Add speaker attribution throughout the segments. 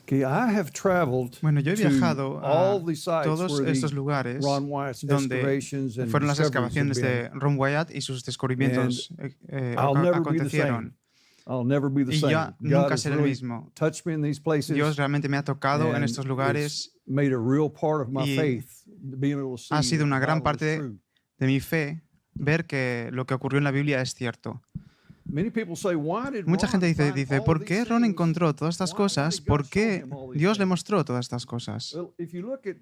Speaker 1: Okay, I have traveled
Speaker 2: Bueno, yo he
Speaker 1: to
Speaker 2: viajado
Speaker 1: all
Speaker 2: a
Speaker 1: the sites
Speaker 2: todos
Speaker 1: where
Speaker 2: estos
Speaker 1: the
Speaker 2: lugares
Speaker 1: Ron Wyatt's
Speaker 2: donde
Speaker 1: excavations and
Speaker 2: fueron las
Speaker 1: discoveries have
Speaker 2: excavaciones de
Speaker 1: been.
Speaker 2: Ron Wyatt y sus descubrimientos
Speaker 1: I'll never be the same.
Speaker 2: acontecieron.
Speaker 1: I'll never be the
Speaker 2: Y
Speaker 1: same.
Speaker 2: yo
Speaker 1: God
Speaker 2: nunca
Speaker 1: has
Speaker 2: seré el
Speaker 1: really
Speaker 2: mismo.
Speaker 1: touched me in these places.
Speaker 2: Dios realmente me ha tocado en
Speaker 1: and
Speaker 2: estos
Speaker 1: it's
Speaker 2: lugares.
Speaker 1: made a real part of my
Speaker 2: Y
Speaker 1: faith, being able to see
Speaker 2: ha sido
Speaker 1: that
Speaker 2: una
Speaker 1: the
Speaker 2: gran
Speaker 1: Bible is
Speaker 2: parte
Speaker 1: true.
Speaker 2: de mi fe ver que lo que ocurrió en la Biblia es cierto.
Speaker 1: Many people say, "Why did
Speaker 2: Mucha
Speaker 1: Ron
Speaker 2: gente
Speaker 1: find
Speaker 2: dice,
Speaker 1: all
Speaker 2: ¿por
Speaker 1: these
Speaker 2: qué Ron
Speaker 1: things?
Speaker 2: encontró todas estas
Speaker 1: Why
Speaker 2: cosas?
Speaker 1: did God
Speaker 2: ¿Por
Speaker 1: show
Speaker 2: qué
Speaker 1: him all these
Speaker 2: Dios le
Speaker 1: things?"
Speaker 2: mostró todas estas cosas?
Speaker 1: Well, if you look at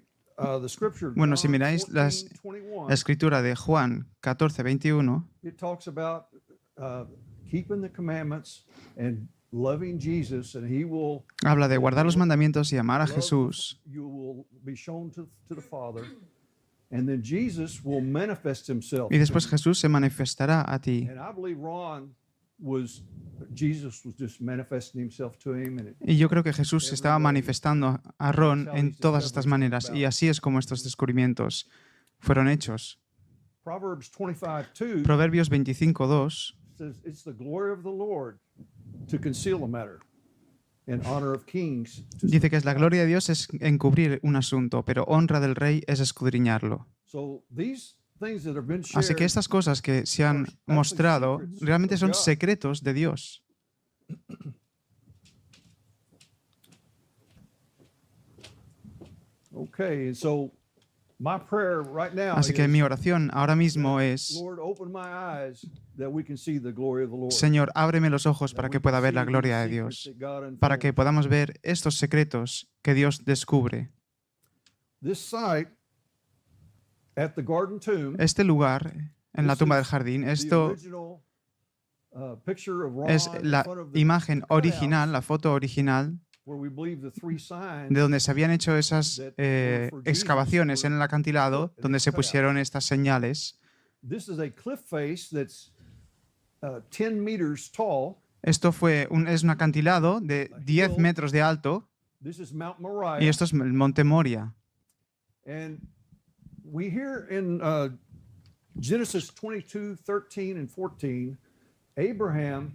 Speaker 1: the scripture,
Speaker 2: Bueno, si
Speaker 1: John
Speaker 2: miráis la
Speaker 1: 14:21,
Speaker 2: escritura de Juan 14:21,
Speaker 1: it talks about keeping the commandments and loving Jesus, and He will
Speaker 2: habla de guardar los mandamientos y amar a
Speaker 1: love
Speaker 2: Jesús.
Speaker 1: you will be shown to the Father, and then Jesus will manifest Himself.
Speaker 2: Y después Jesús se manifestará a ti.
Speaker 1: And I believe Jesus was just manifesting Himself to him, and
Speaker 2: Y yo creo que Jesús se estaba manifestando a Ron en todas estas maneras. Y así es como estos descubrimientos fueron hechos.
Speaker 1: Proverbs 25:2
Speaker 2: Proverbios 25:2
Speaker 1: says, "It's the glory of the Lord to conceal a matter, and honor of kings to
Speaker 2: dice que es la gloria de Dios es encubrir un asunto, pero honra del rey es escudriñarlo.
Speaker 1: So these things that have been
Speaker 2: Así que
Speaker 1: shared
Speaker 2: estas cosas que se han mostrado realmente son secretos de Dios.
Speaker 1: Okay, and so my prayer right now
Speaker 2: Así que
Speaker 1: is,
Speaker 2: mi oración ahora mismo es,
Speaker 1: Lord, open my eyes that we can see the glory of the Lord.
Speaker 2: Señor, ábreme los ojos para que pueda ver la gloria de Dios, para que podamos ver estos secretos que Dios descubre.
Speaker 1: This site at the garden tomb,
Speaker 2: Este lugar en la tumba del jardín,
Speaker 1: the
Speaker 2: esto
Speaker 1: original picture of Ron
Speaker 2: es
Speaker 1: in
Speaker 2: la
Speaker 1: front of the
Speaker 2: imagen
Speaker 1: cutouts
Speaker 2: original, la foto original
Speaker 1: where we believe the three signs
Speaker 2: de donde se habían hecho esas excavaciones en el acantilado, donde se pusieron estas señales.
Speaker 1: This is a cliff face that's 10 meters tall.
Speaker 2: Esto es un acantilado de 10 metros de alto
Speaker 1: This is Mount
Speaker 2: y
Speaker 1: Moriah.
Speaker 2: esto es el Monte Moria.
Speaker 1: And we hear in Genesis 22, 13, and 14, Abraham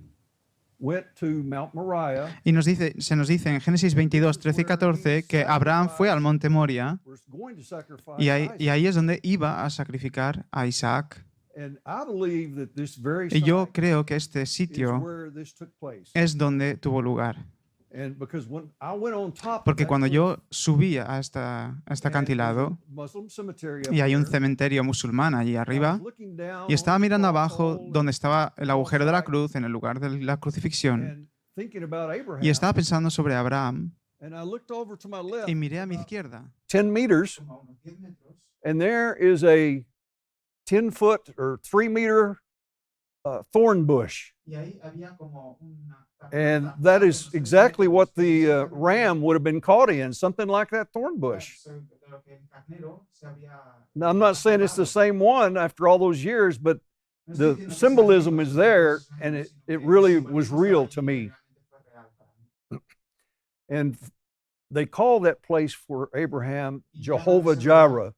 Speaker 1: went to Mount Moriah.
Speaker 2: Y se nos dice en Génesis 22, 13 y 14 que Abraham fue al Monte Moria
Speaker 1: Was going to sacrifice
Speaker 2: y
Speaker 1: Isaac.
Speaker 2: ahí es donde iba a sacrificar a Isaac.
Speaker 1: And I believe that this very
Speaker 2: Y yo
Speaker 1: site
Speaker 2: creo que este
Speaker 1: is
Speaker 2: sitio
Speaker 1: where this took place.
Speaker 2: es donde tuvo lugar.
Speaker 1: And because when I went on top of
Speaker 2: Porque
Speaker 1: that
Speaker 2: cuando
Speaker 1: cliff,
Speaker 2: yo subía a este
Speaker 1: and there's
Speaker 2: acantilado
Speaker 1: a Muslim cemetery up
Speaker 2: y hay un
Speaker 1: there,
Speaker 2: cementerio musulmán allí
Speaker 1: I was
Speaker 2: arriba,
Speaker 1: looking down
Speaker 2: y estaba
Speaker 1: on the
Speaker 2: mirando
Speaker 1: cross
Speaker 2: abajo
Speaker 1: hole
Speaker 2: donde estaba el agujero de la
Speaker 1: site
Speaker 2: cruz, en el lugar de la crucifixión,
Speaker 1: and thinking about Abraham.
Speaker 2: y estaba pensando sobre Abraham
Speaker 1: And I looked over to my left,
Speaker 2: y miré a mi izquierda.
Speaker 1: 10 meters, and there is a 10-foot or 3-meter thorn bush. And that is exactly what the ram would have been caught in, something like that thorn bush. Now, I'm not saying it's the same one after all those years, but the symbolism is there, and it really was real to me. And they call that place for Abraham Jehovah Jireh.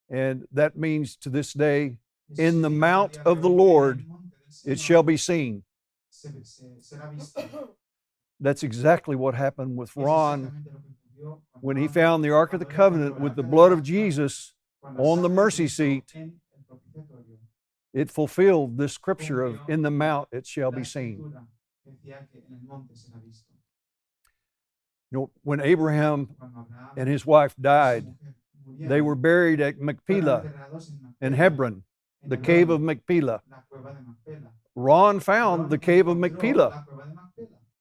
Speaker 1: And that means to this day, in the mount of the Lord it shall be seen. That's exactly what happened with Ron when he found the Ark of the Covenant with the blood of Jesus on the mercy seat. It fulfilled this scripture of in the mount it shall be seen. You know, when Abraham and his wife died, they were buried at Machpelah in Hebron, the cave of Machpelah. Ron found the cave of Machpelah,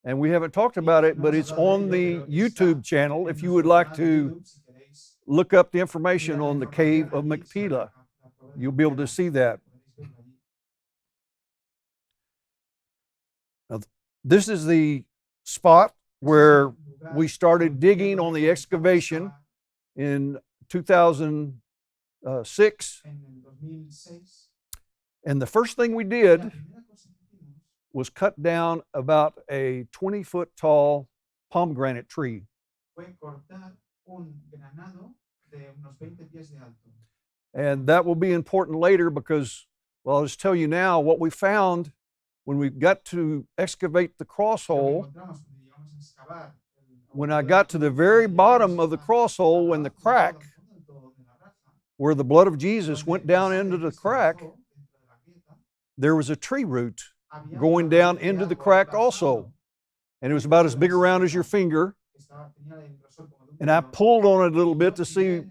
Speaker 1: and we haven't talked about it, but it's on the YouTube channel if you would like to look up the information on the cave of Machpelah. You'll be able to see that. Now, this is the spot where we started digging on the excavation in 2006. And the first thing we did was cut down about a 20-foot tall pomegranate tree. And that will be important later because, well, I'll just tell you now what we found when we got to excavate the cross
Speaker 3: lo que
Speaker 1: hole,
Speaker 3: encontramos cuando llegamos a excavar
Speaker 1: when I got to the very bottom of the cross hole, when the crack where the blood of Jesus went down into the crack, there was a tree root going down into the crack also. And it was about as big around as your finger. And I pulled on it a little bit to see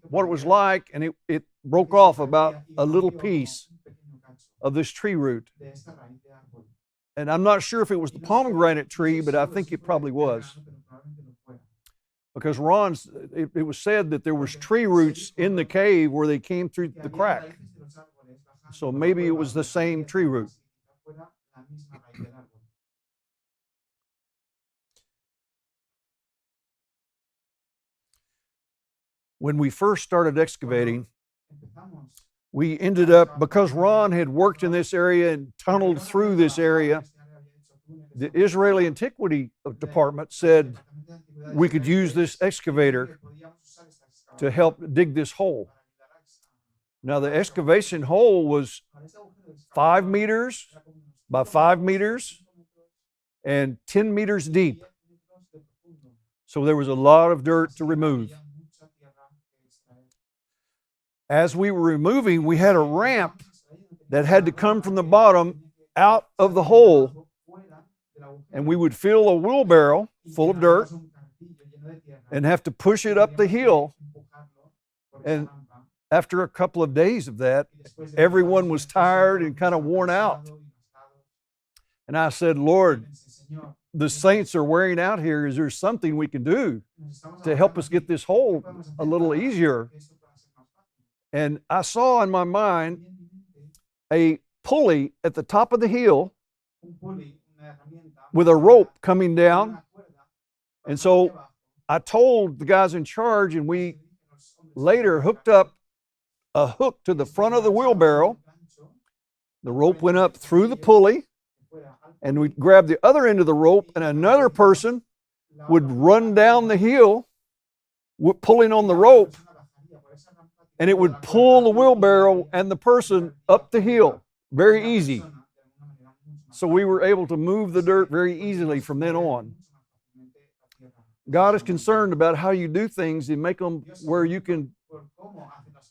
Speaker 1: what it was like, and it broke off about a little piece of this tree root. And I'm not sure if it was the pomegranate tree, but I think it probably was. Because it was said that there was tree roots in the cave where they came through the crack. So maybe it was the same tree root. When we first started excavating, we ended up, because Ron had worked in this area and tunneled through this area, the Israeli Antiquity Department said we could use this excavator to help dig this hole. Now, the excavation hole was 5 meters by 5 meters and 10 meters deep. So there was a lot of dirt to remove. As we were removing, we had a ramp that had to come from the bottom out of the hole, and we would fill a wheelbarrow full of dirt and have to push it up the hill. And after a couple of days of that, everyone was tired and kind of worn out. And I said, Lord, the saints are wearing out here. Is there something we can do to help us get this hole a little easier? And I saw in my mind a pulley at the top of the hill with a rope coming down. And so I told the guys in charge, and we later hooked up a hook to the front of the wheelbarrow. The rope went up through the pulley, and we grabbed the other end of the rope, and another person would run down the hill pulling on the rope, and it would pull the wheelbarrow and the person up the hill. Very easy. So we were able to move the dirt very easily from then on. God is concerned about how you do things and make them where you can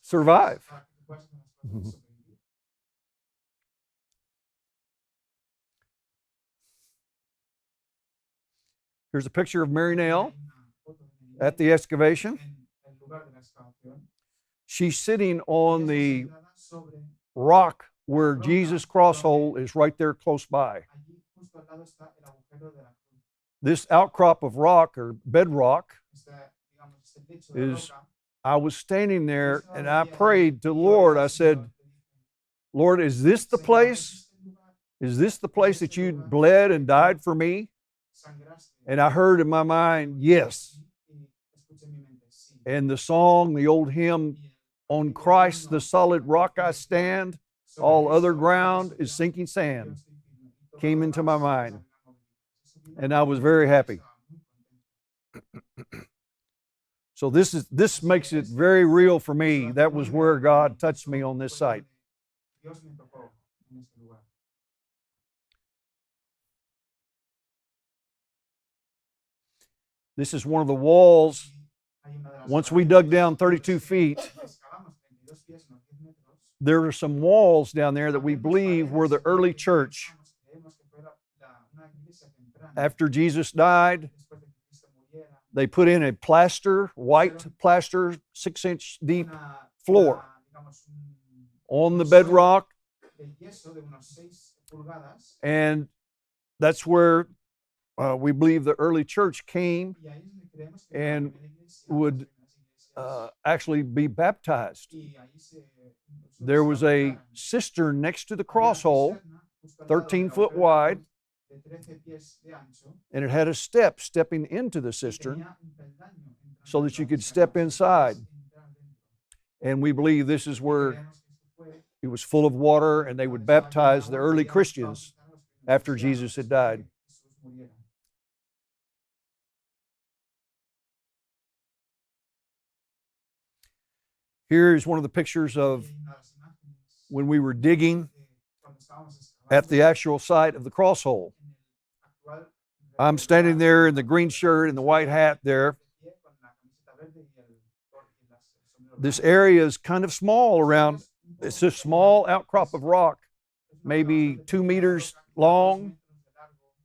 Speaker 1: survive. Here's a picture of Mary Nell at the excavation. She's sitting on the rock where Jesus' cross hole is right there close by. This outcrop of rock or bedrock is, I was standing there and I prayed to the Lord. I said, Lord, is this the place? Is this the place that you bled and died for me? And I heard in my mind, yes. And the song, the old hymn, on Christ the solid rock I stand, all other ground is sinking sand, came into my mind. And I was very happy. So this makes it very real for me. That was where God touched me on this site. This is one of the walls. Once we dug down 32 feet, there are some walls down there that we believe were the early church. After Jesus died, they put in a plaster, white plaster, 6-inch deep floor on the bedrock. And that's where we believe the early church came and would actually be baptized. There was a cistern next to the cross hole, 13 foot wide, and it had a step stepping into the cistern so that you could step inside. And we believe this is where it was full of water, and they would baptize the early Christians after Jesus had died. Here's one of the pictures of when we were digging. at the actual site of the cross hole. I'm standing there in the green shirt and the white hat there. This area is kind of small around, it's a small outcrop of rock, maybe 2 meters long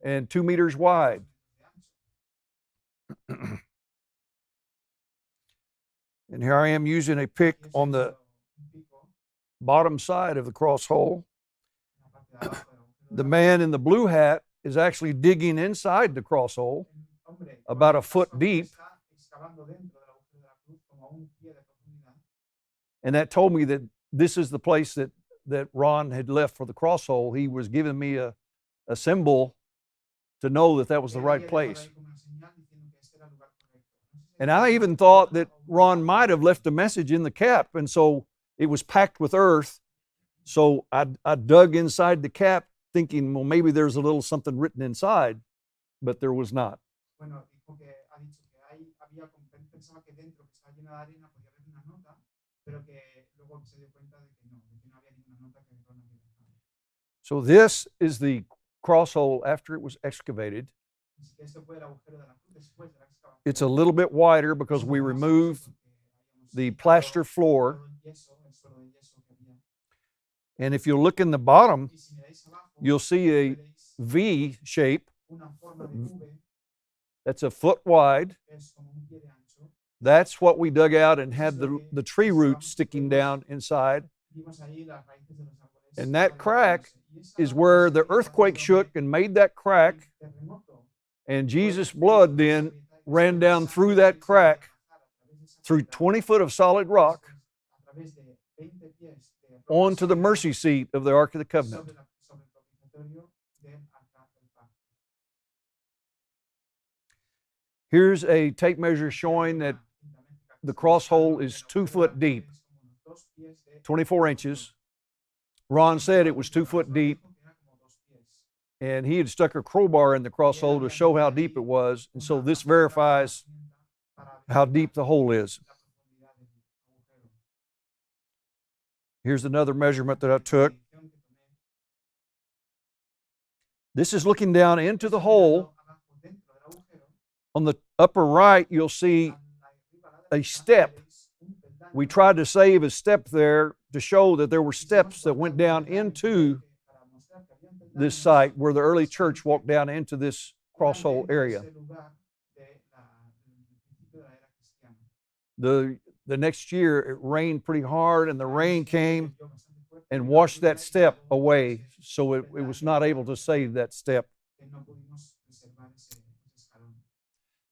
Speaker 1: and 2 meters wide. And here I am using a pick on the bottom side of the cross hole. The man in the blue hat is actually digging inside the cross hole, about a foot deep. And that told me that this is the place that Ron had left for the cross hole. He was giving me a symbol to know that that was the right place. And I even thought that Ron might have left a message in the cap, and so it was packed with earth. So I dug inside the cap thinking, well, maybe there's a little something written inside, but there was not. So this is the cross hole after it was excavated. It's a little bit wider because we removed the plaster floor. And if you look in the bottom, you'll see a V shape that's a foot wide. That's what we dug out and had the tree roots sticking down inside. And that crack is where the earthquake shook and made that crack. And Jesus' blood then ran down through that crack, through 20 foot of solid rock, onto the mercy seat of the Ark of the Covenant. Here's a tape measure showing that the cross hole is 2 foot deep, 24 inches. Ron said it was 2 foot deep, and he had stuck a crowbar in the cross hole to show how deep it was, and so this verifies how deep the hole is. Here's another measurement that I took. This is looking down into the hole. On the upper right, you'll see a step. We tried to save a step there to show that there were steps that went down into this site where the early church walked down into this cross hole area. The next year, it rained pretty hard, and the rain came and washed that step away, so it was not able to save that step.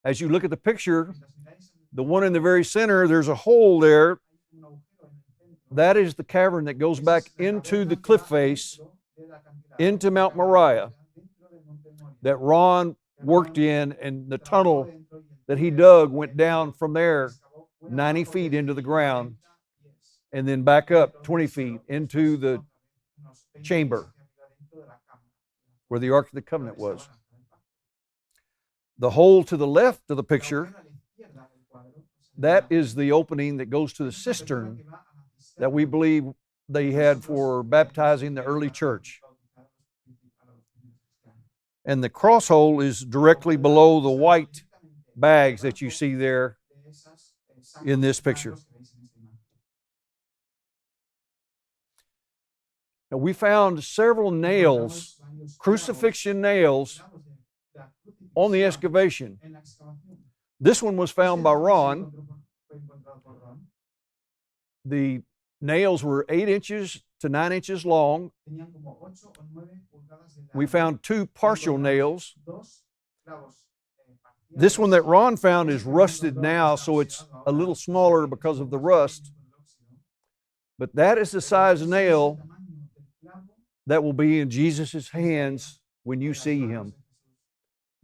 Speaker 1: As you look at the picture, the one in the very center, there's a hole there. That is the cavern that goes back into the cliff face, into Mount Moriah, that Ron worked in, and the tunnel that he dug went down from there 90 feet into the ground, and then back up 20 feet into the chamber where the Ark of the Covenant was. The hole to the left of the picture, that is the opening that goes to the cistern that we believe they had for baptizing the early church. And the cross hole is directly below the white bags that you see there in this picture. Now, we found several nails, crucifixion nails, on the excavation. This one was found by Ron. The nails were 8 inches to 9 inches long. We found 2 partial nails. This one that Ron found is rusted now, so it's a little smaller because of the rust. But that is the size nail that will be in Jesus' hands when you see him.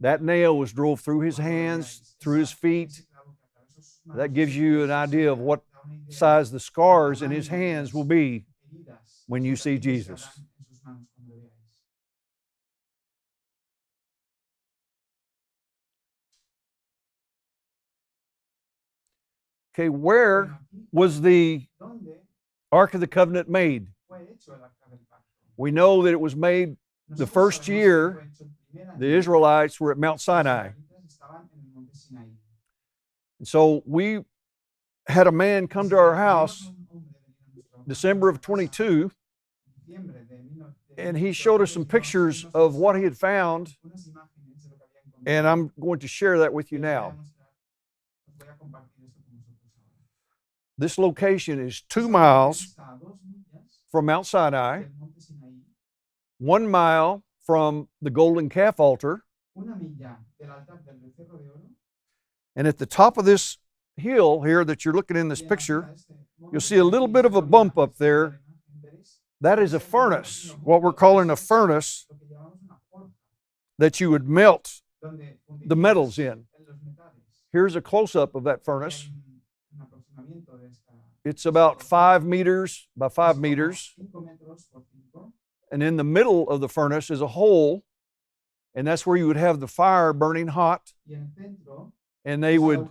Speaker 1: That nail was drove through his hands, through his feet. That gives you an idea of what size the scars in his hands will be when you see Jesus. Okay, where was the Ark of the Covenant made? We know that it was made the first year the Israelites were at Mount Sinai. And so we had a man come to our house December of 22, and he showed us some pictures of what he had found, and I'm going to share that with you now. This location is 2 miles from Mount Sinai, 1 mile from the golden calf altar, and at the top of this hill here that you're looking in this picture, you'll see a little bit of a bump up there. That is a furnace, what we're calling a furnace that you would melt the metals in. Here's a close-up of that furnace. It's about 5 meters by 5 meters. And in the middle of the furnace is a hole, and that's where you would have the fire burning hot, and they would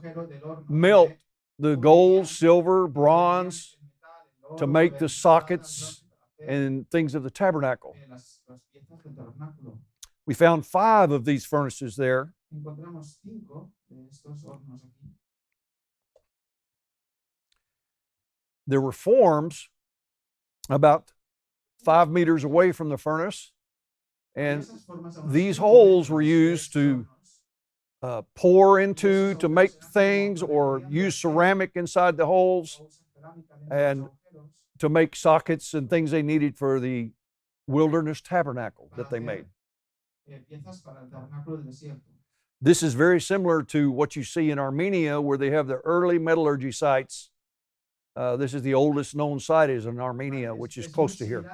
Speaker 1: melt the gold, silver, bronze to make the sockets and things of the tabernacle. We found 5 of these furnaces there. There were forms about 5 meters away from the furnace, and these holes were used to pour into to make things, or use ceramic inside the holes and to make sockets and things they needed for the wilderness tabernacle that they made. This is very similar to what you see in Armenia, where they have the early metallurgy sites. This is the oldest known site is in Armenia, which is close to here.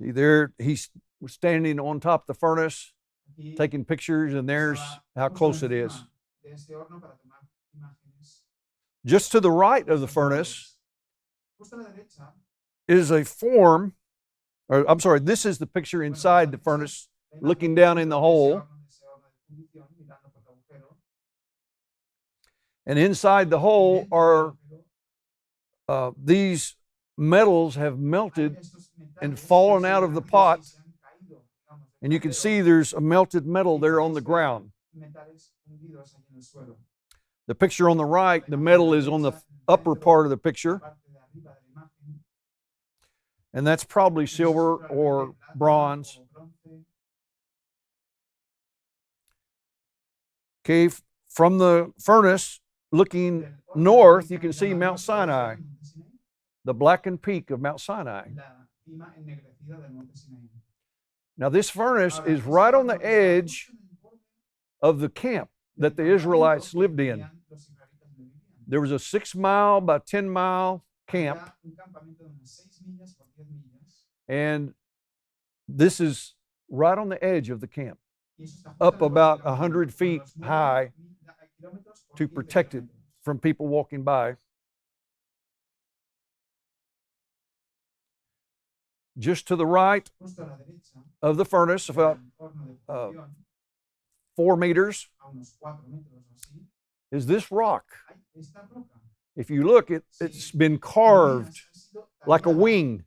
Speaker 1: See there, he's standing on top of the furnace, taking pictures, and there's how close it is. Just to the right of the furnace is a form, or I'm sorry, this is the picture inside the furnace, looking down in the hole. And inside the hole are these metals have melted and fallen out of the pot. And you can see there's a melted metal there on the ground. The picture on the right, the metal is on the upper part of the picture. And that's probably silver or bronze. Okay, from the furnace, looking north, you can see Mount Sinai, the blackened peak of Mount Sinai. Now, this furnace is right on the edge of the camp that the Israelites lived in. There was a 6 mile by 10 mile camp, and this is right on the edge of the camp, up about 100 feet high to protect it from people walking by. Just to the right of the furnace, about 4 meters, is this rock. If you look, it's been carved like a wing.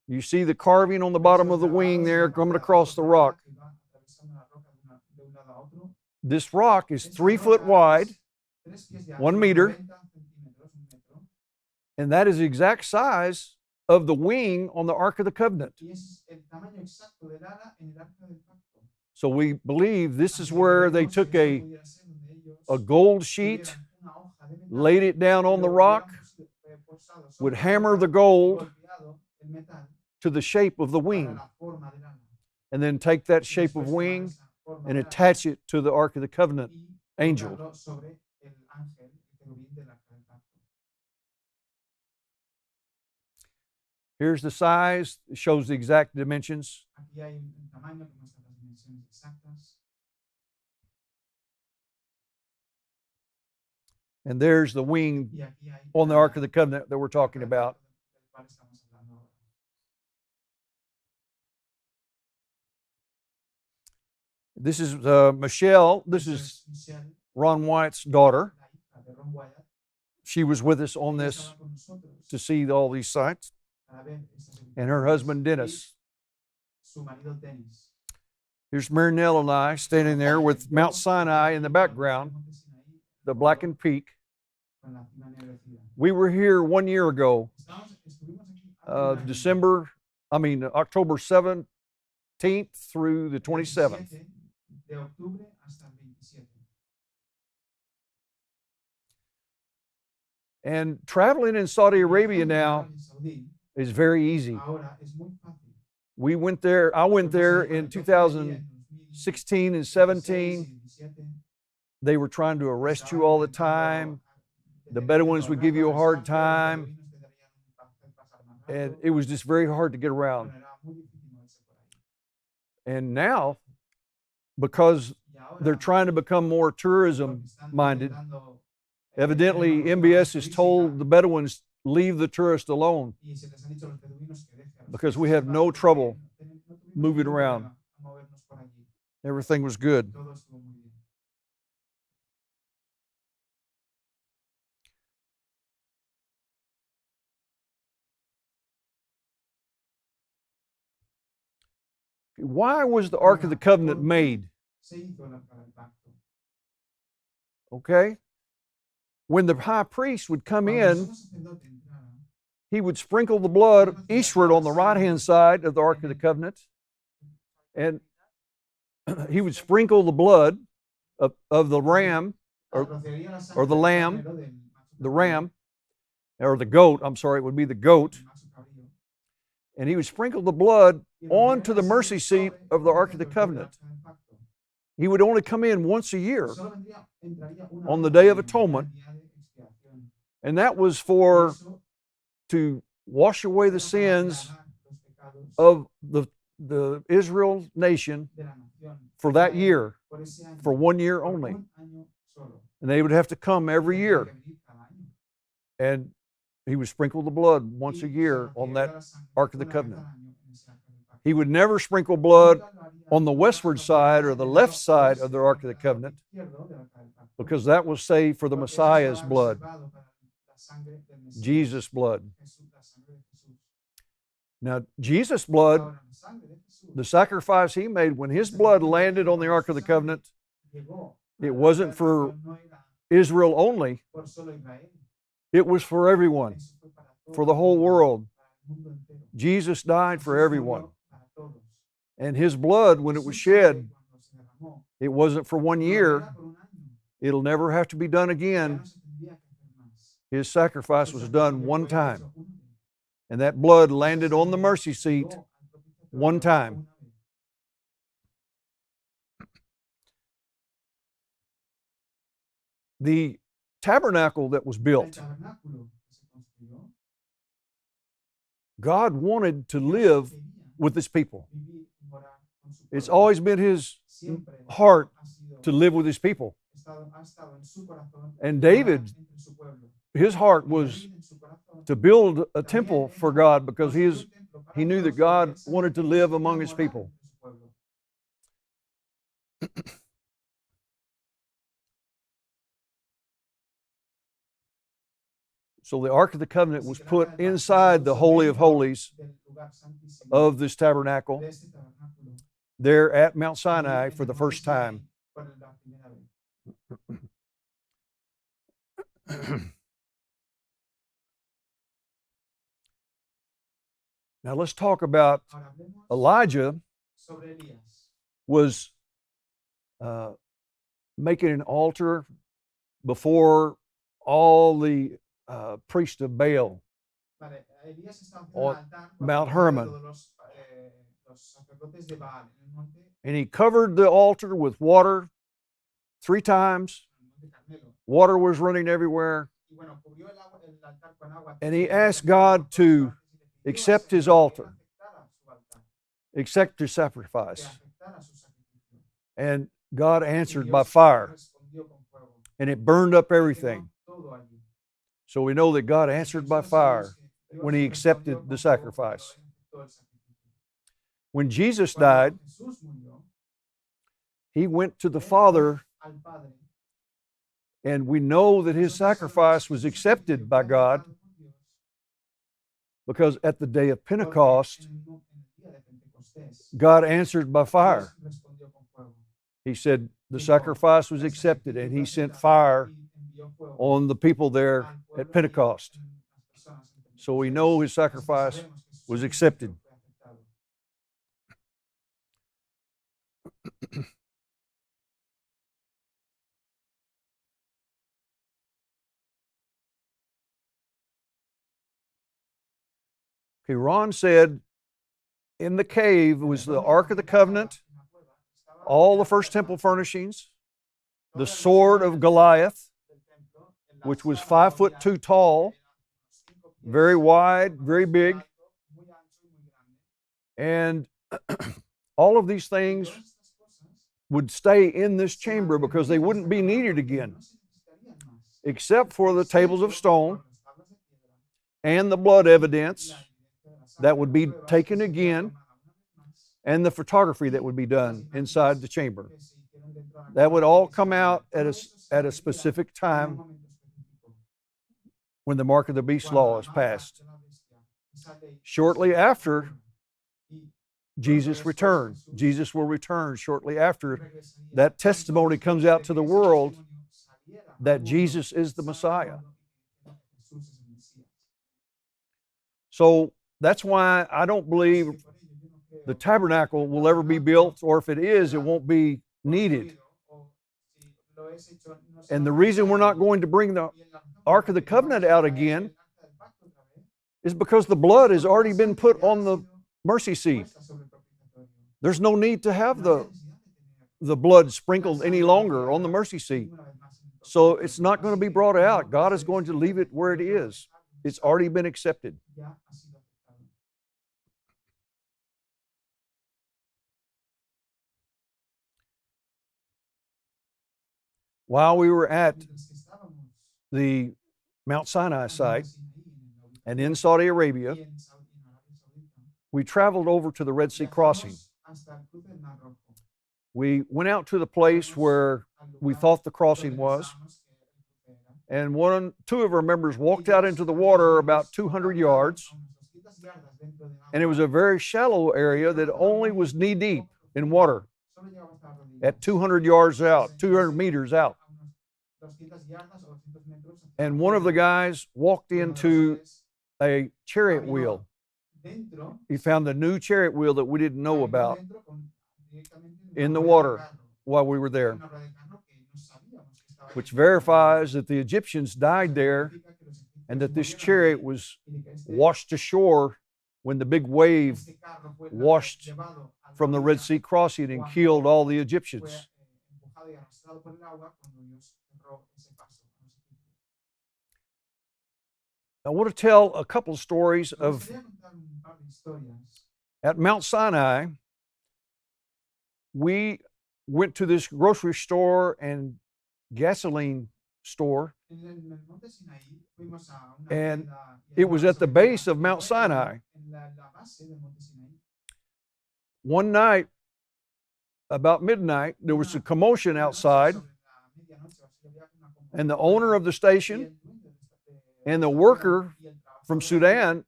Speaker 1: You see the carving on the bottom of the wing there coming across the rock. This rock is 3 foot wide, 1 meter, and that is the exact size of the wing on the Ark of the Covenant. So we believe this is where they took a gold sheet, laid it down on the rock, would hammer the gold to the shape of the wing, and then take that shape of wing and attach it to the Ark of the Covenant angel. Here's the size. It shows the exact dimensions. And there's the wing on the Ark of the Covenant that we're talking about. This is Michelle. This is Ron Wyatt's daughter. she was with us on
Speaker 3: ella
Speaker 1: this
Speaker 3: estaba con nosotros
Speaker 1: to see all these sites,
Speaker 3: para ver estas
Speaker 1: and her
Speaker 3: edificaciones.
Speaker 1: husband
Speaker 3: Y
Speaker 1: Dennis.
Speaker 3: su marido Dennis.
Speaker 1: Here's Marinelle and I standing there with Mount Sinai in the background, the blackened peak.
Speaker 3: Con la cima ennegrecida.
Speaker 1: We were here 1 year ago,
Speaker 3: Estuvimos aquí hace un año,
Speaker 1: October 17th through the 27th.
Speaker 3: 27 de octubre hasta el 27.
Speaker 1: And traveling in Saudi Arabia
Speaker 3: Viajar
Speaker 1: now
Speaker 3: en Saudí
Speaker 1: is very easy.
Speaker 3: ahora es muy fácil.
Speaker 1: I went there in 2016 and 17. They were trying to arrest you all the time. The Bedouins would give you a hard time. And it was just very hard to get around. And now, because they're trying to become more tourism minded, evidently MBS has told the Bedouins, leave the tourist alone, because we have no trouble moving around. Everything was good. Why was the Ark of the Covenant made? Okay? When the high priest would come in, he would sprinkle the blood eastward on the right-hand side of the Ark of the Covenant, and he would sprinkle the blood of the ram, or the lamb, the ram, or the goat, I'm sorry, it would be the goat, and he would sprinkle the blood onto the mercy seat of the Ark of the Covenant. He would only come in once a year on the Day of Atonement, and that was to wash away the sins of the Israel nation for that year, for 1 year only. And they would have to come every year. And he would sprinkle the blood once a year on that Ark of the Covenant. He would never sprinkle blood on the westward side or the left side of the Ark of the Covenant, because that was saved for the Messiah's blood, Jesus' blood. Now, Jesus' blood, the sacrifice he made, when his blood landed on the Ark of the Covenant, it wasn't for Israel only, it was for everyone, for the whole world. Jesus died for everyone. And his blood, when it was shed, it wasn't for 1 year. It'll never have to be done again. His sacrifice was done one time. And that blood landed on the mercy seat one time. The tabernacle that was built, God wanted to live with his people. It's always been his heart to live with his people. And David, his heart was to build a temple for God, because he knew that God wanted to live among his people. So the Ark of the Covenant was put inside the Holy of Holies of this tabernacle there at Mount Sinai for the first time. Now let's talk about Elijah was making an altar before all the priests of Baal on Mount Hermon. And he covered the altar with water 3 times. Water was running everywhere. And he asked God to accept his altar, accept his sacrifice. And God answered by fire, and it burned up everything. So we know that God answered by fire when he accepted the sacrifice. When Jesus died, he went to the Father And we know that his sacrifice was accepted by God because at the day of Pentecost, God answered by fire. He said the sacrifice was accepted, and he sent fire on the people there at Pentecost. So we know his sacrifice was accepted. Okay, Ron said in the cave was the Ark of the Covenant, all the first temple furnishings, the sword of Goliath, which was 5'2" tall, very wide, very big. And all of these things would stay in this chamber because they wouldn't be needed again, except for the tables of stone and the blood evidence that would be taken again, and the photography that would be done inside the chamber. That would all come out at a specific time when the mark of the beast law is passed. Shortly after Jesus returned. Jesus will return shortly after that testimony comes out to the world that Jesus is the Messiah. So that's why I don't believe the tabernacle will ever be built, or if it is, it won't be needed. And the reason we're not going to bring the Ark of the Covenant out again is because the blood has already been put on the mercy seat. There's no need to have the blood sprinkled any longer on the mercy seat. So it's not going to be brought out. God is going to leave it where it is. It's already been accepted. While we were at the Mount Sinai site and in Saudi Arabia, we traveled over to the Red Sea crossing. We went out to the place where we thought the crossing was, and two of our members walked out into the water about 200 yards, and it was a very shallow area that only was knee deep in water at 200 yards out, 200 meters out. And one of the guys walked into a chariot wheel. He found a new chariot wheel that we didn't know about in the water while we were there, which verifies that the Egyptians died there and that this chariot was washed ashore when the big wave washed from the Red Sea crossing and killed all the Egyptians. I want to tell a couple of stories of at Mount Sinai. We went to this grocery store and gasoline store, and it was at the base of Mount Sinai. One night, about midnight, there was a commotion outside, and the owner of the station and the worker from Sudan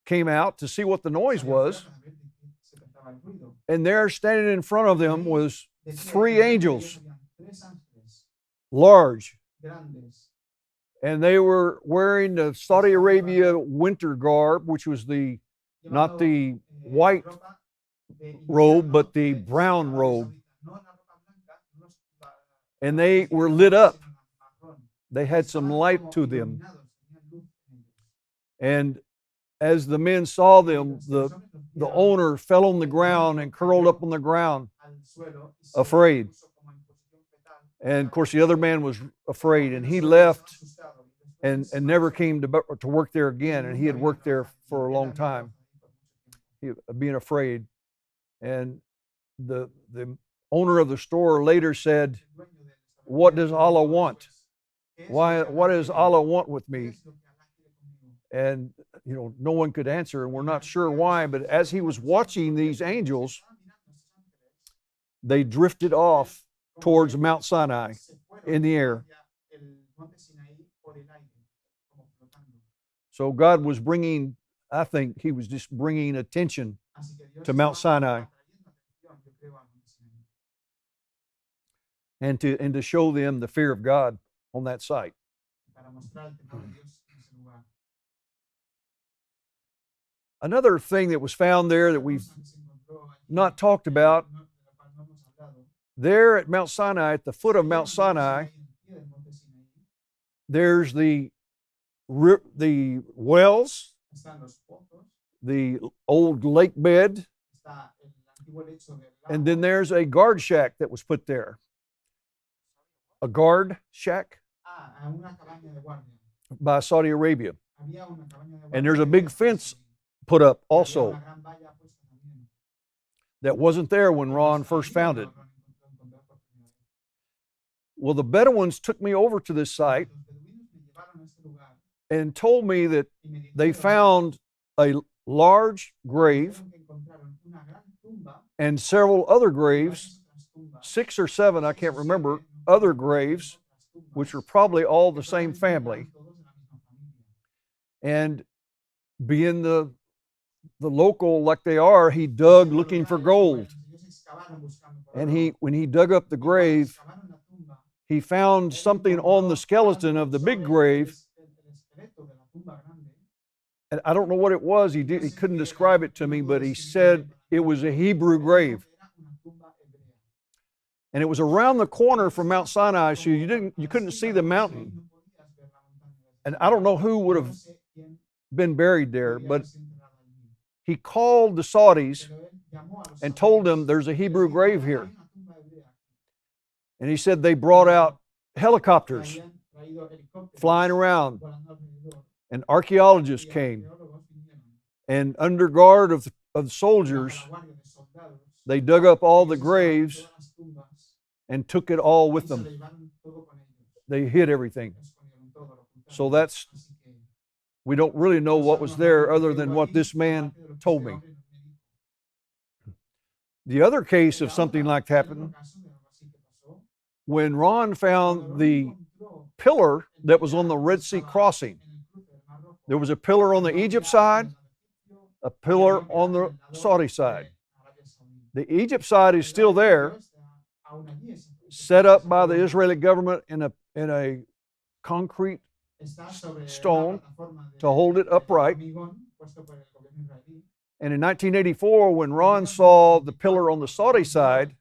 Speaker 1: came out to see what the noise was, and there standing in front of them was 3 angels, large, and they were wearing the Saudi Arabia winter garb, which was not the white robe, but the brown robe, and they were lit up. They had some light to them, and as the men saw them, the owner fell on the ground and curled up on the ground, afraid. And of course, the other man was afraid, and he left and never came to work there again. And he had worked there for a long time, being afraid. And the owner of the store later said, "What does Allah want? What does Allah want with me?" And no one could answer, and we're not sure why. But as he was watching these angels, they drifted off towards Mount Sinai in the air. So God was bringing, I think he was just bringing attention to Mount Sinai and to show them the fear of God on that site. Another thing that was found there that we've not talked about, there at Mount Sinai, at the foot of Mount Sinai, there's the wells, the old lake bed, and then there's a guard shack that was put there. A guard shack by Saudi Arabia. And there's a big fence put up also that wasn't there when Ron first found it. Well, the Bedouins took me over to this site and told me that they found a large grave and several other graves, 6 or 7, I can't remember, other graves, which are probably all the same family. And being the local like they are, he dug looking for gold. And when he dug up the grave, he found something on the skeleton of the big grave. And I don't know what it was. He couldn't describe it to me, but he said it was a Hebrew grave. And it was around the corner from Mount Sinai, so you couldn't see the mountain. And I don't know who would have been buried there, but he called the Saudis and told them there's a Hebrew grave here. And he said they brought out helicopters flying around, and archaeologists came, and under guard of soldiers, they dug up all the graves and took it all with them. They hid everything. So we don't really know what was there other than what this man told me. The other case of something like that happened when Ron found the pillar that was on the Red Sea crossing. There was a pillar on the Egypt side, a pillar on the Saudi side. The Egypt side is still there, set up by the Israeli government in a concrete stone to hold it upright. And in 1984, when Ron saw the pillar on the Saudi side,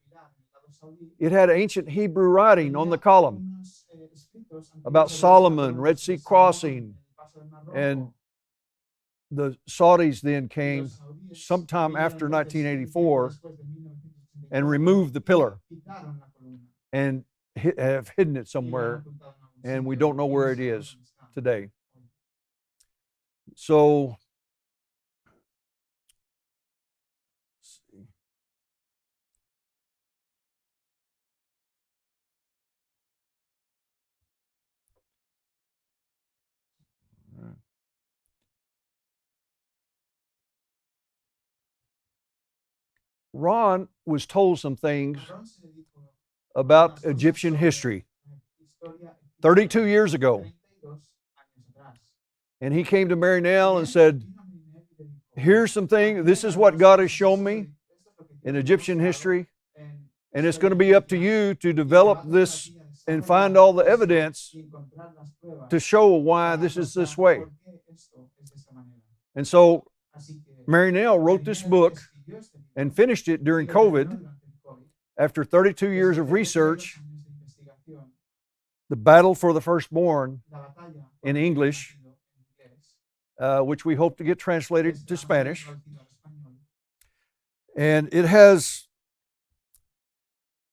Speaker 1: it had ancient Hebrew writing on the column about Solomon, Red Sea crossing, and the Saudis then came sometime after 1984 and removed the pillar and have hidden it somewhere, and we don't know where it is today. So, let's see. Ron was told some things about Egyptian history 32 years ago. And he came to Marinell and said, here's some things, this is what God has shown me in Egyptian history, and it's going to be up to you to develop this and find all the evidence to show why this is this way. And so Marinell wrote this book and finished it during COVID after 32 years of research, The Battle for the Firstborn in English, which we hope to get translated to Spanish. And it has,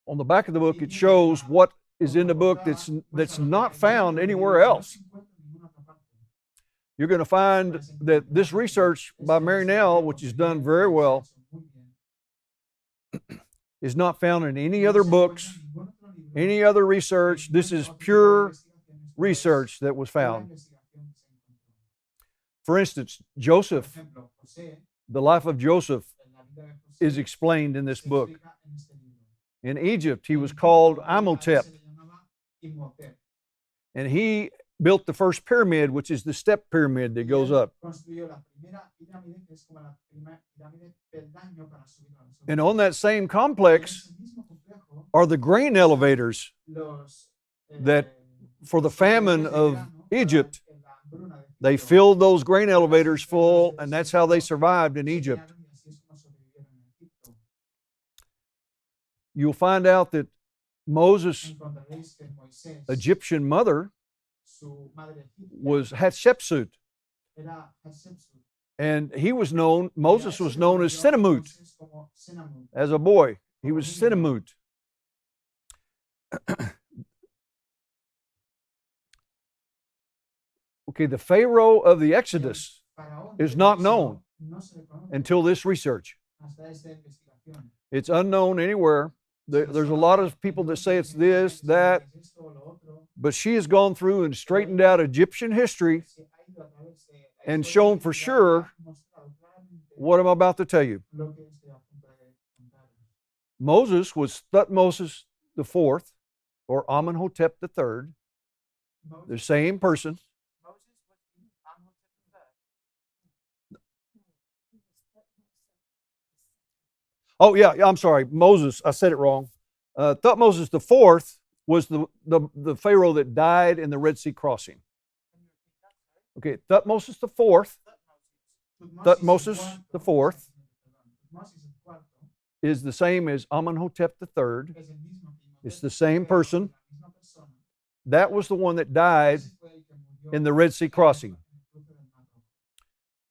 Speaker 1: on the back of the book, it shows what is in the book that's not found anywhere else. You're going to find that this research by Marinell, which is done very well, is not found in any other books, any other research. This is pure research that was found. For instance, Joseph, the life of Joseph is explained in this book In Egypt, he was called
Speaker 3: En Egipto,
Speaker 1: Amhotep,
Speaker 3: se le llamaba Imhotep.
Speaker 1: and he built the first pyramid, which is the step pyramid that
Speaker 3: Y
Speaker 1: goes
Speaker 3: él
Speaker 1: up.
Speaker 3: construyó la primera pirámide, que es como la primera pirámide peldaño para subir a los
Speaker 1: And
Speaker 3: otros.
Speaker 1: on that same
Speaker 3: Y en
Speaker 1: complex
Speaker 3: ese mismo complejo,
Speaker 1: are the grain elevators
Speaker 3: los,
Speaker 1: that, for the
Speaker 3: los
Speaker 1: famine
Speaker 3: elevadores de
Speaker 1: of
Speaker 3: grano para
Speaker 1: Egypt,
Speaker 3: la hambruna de
Speaker 1: they
Speaker 3: Egipto,
Speaker 1: filled those grain elevators full, and that's how they survived in
Speaker 3: se
Speaker 1: Egypt.
Speaker 3: llenaron y así es como sobrevivieron en Egipto.
Speaker 1: You'll find out that Moses'
Speaker 3: Encontraréis que Moisés,
Speaker 1: Egyptian mother
Speaker 3: su madre egipcia,
Speaker 1: was Hatshepsut,
Speaker 3: era Hatshepsut.
Speaker 1: and he was known,
Speaker 3: Y a
Speaker 1: Moses
Speaker 3: él
Speaker 1: was
Speaker 3: se le
Speaker 1: known as
Speaker 3: conoció a
Speaker 1: Senamut
Speaker 3: Moisés como Senamut.
Speaker 1: as a boy. He was Senamut. Okay, the Pharaoh of the Exodus
Speaker 3: Faraón
Speaker 1: is
Speaker 3: del
Speaker 1: not
Speaker 3: Éxodo
Speaker 1: known
Speaker 3: no se le conoce
Speaker 1: until this research.
Speaker 3: hasta esta investigación.
Speaker 1: It's unknown anywhere. There's a lot of people that say it's this, that, but she has gone through and straightened out Egyptian history and shown for sure what I'm about to tell you. Moses was Thutmose the fourth, or Amenhotep the third, the same person. Oh yeah, I'm sorry, Moses. I said it wrong. Thutmose the fourth was the Pharaoh that died in the Red Sea crossing. Okay, Thutmose the fourth. Thutmose the fourth is the same as Amenhotep the third. It's the same person. That was the one that died in the Red Sea crossing.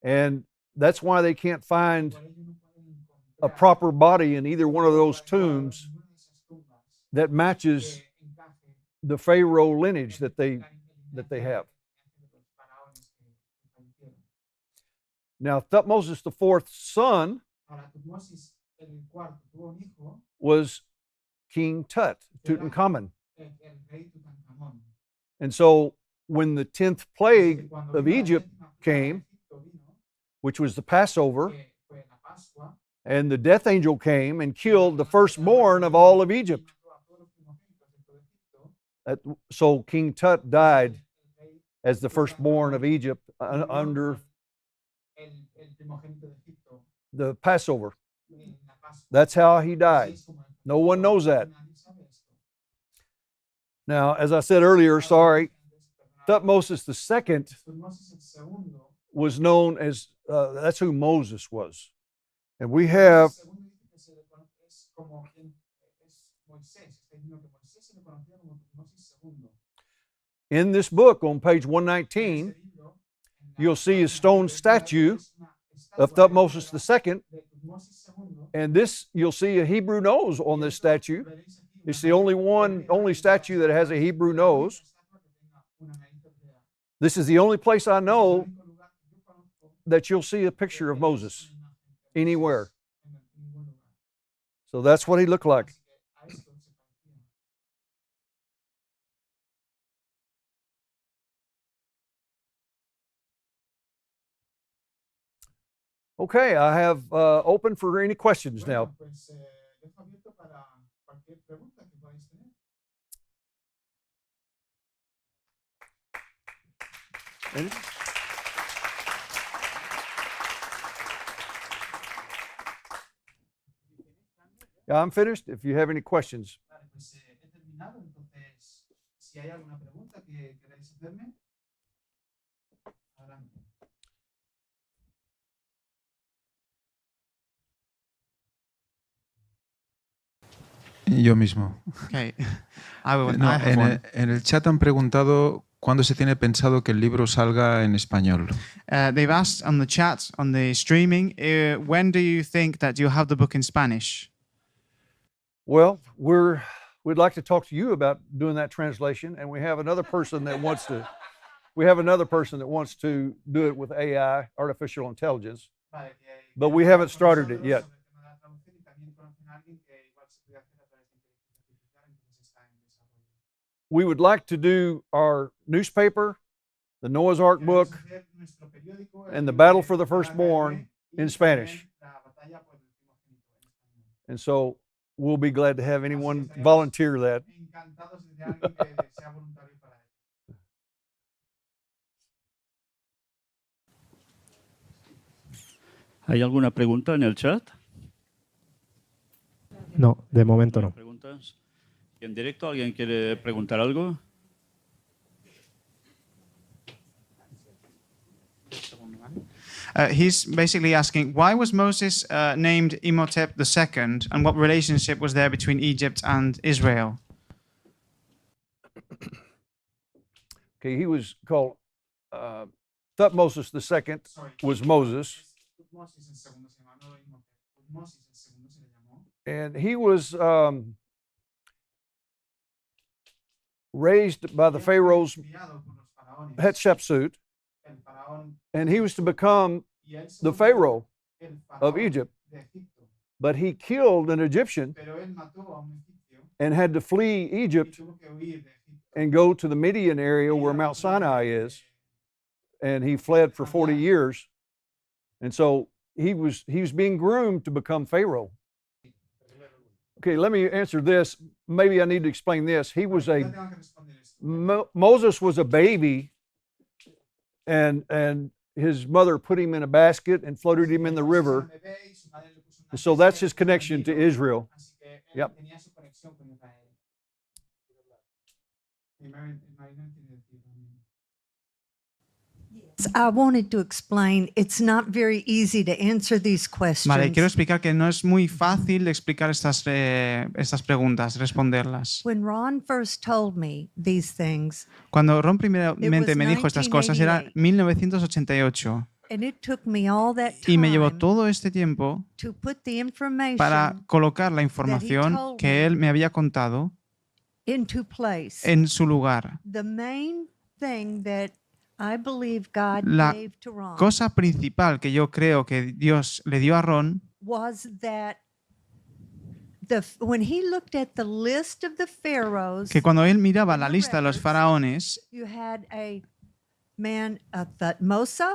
Speaker 1: And that's why they can't find a proper body in either one of those tombs that matches the Pharaoh lineage that they have. Now, Thutmose the fourth's son was King Tut, Tutankhamun. And so when the 10th plague of Egypt came, which was the Passover, and the death angel came and killed the firstborn of all of Egypt. So King Tut died as the firstborn of Egypt under the Passover. That's how he died. No one knows that. Now, as I said earlier, Thutmose II was known as, that's who Moses was. And we have in this book on page 119, you'll see a stone statue of Thutmose II. And this, you'll see a Hebrew nose on this statue. It's the only statue that has a Hebrew nose. This is the only place I know that you'll see a picture of Moses anywhere. So that's what he looked like. Okay, I have open for any questions now. Any? Yeah, I'm finished. If you have any questions.
Speaker 4: Yo mismo.
Speaker 2: Okay. I will,
Speaker 4: No,
Speaker 2: I have one.
Speaker 4: en el chat han preguntado cuándo se tiene pensado que el libro salga en español.
Speaker 2: They've asked on the chat, on the streaming, when do you think that you'll have the book in Spanish?
Speaker 1: Well, we'd like to talk to you about doing that translation, and we have another person that wants to. We have another person that wants to do it with AI, artificial intelligence, but we haven't started it yet. We would like to do our newspaper, the Noah's Ark book, and the Battle for the Firstborn in Spanish. And so we'll be glad to have anyone
Speaker 3: estaríamos
Speaker 1: volunteer that.
Speaker 3: encantados de tener a alguien que sea voluntario para ello.
Speaker 5: ¿Hay alguna pregunta en el chat?
Speaker 6: No, de momento no.
Speaker 5: ¿Preguntas? ¿Y en directo alguien quiere preguntar algo?
Speaker 2: He's basically asking, why was Moses named Imhotep II, and what relationship was there between Egypt and Israel?
Speaker 1: Okay, he was called Thutmose II
Speaker 3: Sorry.
Speaker 1: was Moses,
Speaker 3: Tutmosis el segundo se llama, no Imhotep. Tutmosis el segundo se le llamó.
Speaker 1: and he was raised by the
Speaker 3: Él fue
Speaker 1: Pharaoh's
Speaker 3: criado por los faraones.
Speaker 1: Hatshepsut,
Speaker 3: El faraón
Speaker 1: and he was to become
Speaker 3: y él se
Speaker 1: the
Speaker 3: volvió
Speaker 1: Pharaoh
Speaker 3: el
Speaker 1: of
Speaker 3: faraón
Speaker 1: Egypt.
Speaker 3: de Egipto.
Speaker 1: But he killed an Egyptian
Speaker 3: Pero él mató a un egipcio
Speaker 1: and had to flee
Speaker 3: y
Speaker 1: Egypt
Speaker 3: tuvo que huir de Egipto.
Speaker 1: and go to the Midian area
Speaker 3: Ir
Speaker 1: where
Speaker 3: a
Speaker 1: Mount
Speaker 3: la
Speaker 1: Sinai
Speaker 3: zona
Speaker 1: is, and he fled for 40 years. And so he was being groomed to become Pharaoh. Okay, let me answer this. Maybe I need to explain this. He was
Speaker 3: Yo
Speaker 1: a
Speaker 3: tengo que responder esto.
Speaker 1: Moses was a baby, and his mother put him in a basket and floated him in the river. And so that's his connection to Israel.
Speaker 3: Así que él
Speaker 1: Yep.
Speaker 3: tenía su conexión con Israel. Y Marina quiere decir también.
Speaker 7: I wanted to explain it's not very easy to answer these questions.
Speaker 2: Vale, quiero explicar que no es muy fácil de explicar estas preguntas, responderlas.
Speaker 7: When Ron first told me these things,
Speaker 2: Cuando Ron primeramente
Speaker 7: It was
Speaker 2: me dijo estas cosas, era 1988,
Speaker 7: and it took me all that
Speaker 2: y me llevó
Speaker 7: time
Speaker 2: todo este tiempo
Speaker 7: to put the information
Speaker 2: para colocar la información
Speaker 7: told
Speaker 2: que
Speaker 7: me.
Speaker 2: él me había contado
Speaker 7: into place.
Speaker 2: en su lugar.
Speaker 7: The main thing that I believe God
Speaker 2: La
Speaker 7: gave to Ron
Speaker 2: Cosa principal que yo creo que Dios le dio a Ron
Speaker 7: was that when he looked at the list of the pharaohs,
Speaker 2: que cuando él miraba la
Speaker 7: the
Speaker 2: lista de los
Speaker 7: records,
Speaker 2: faraones,
Speaker 7: you had a man, a Thutmosa,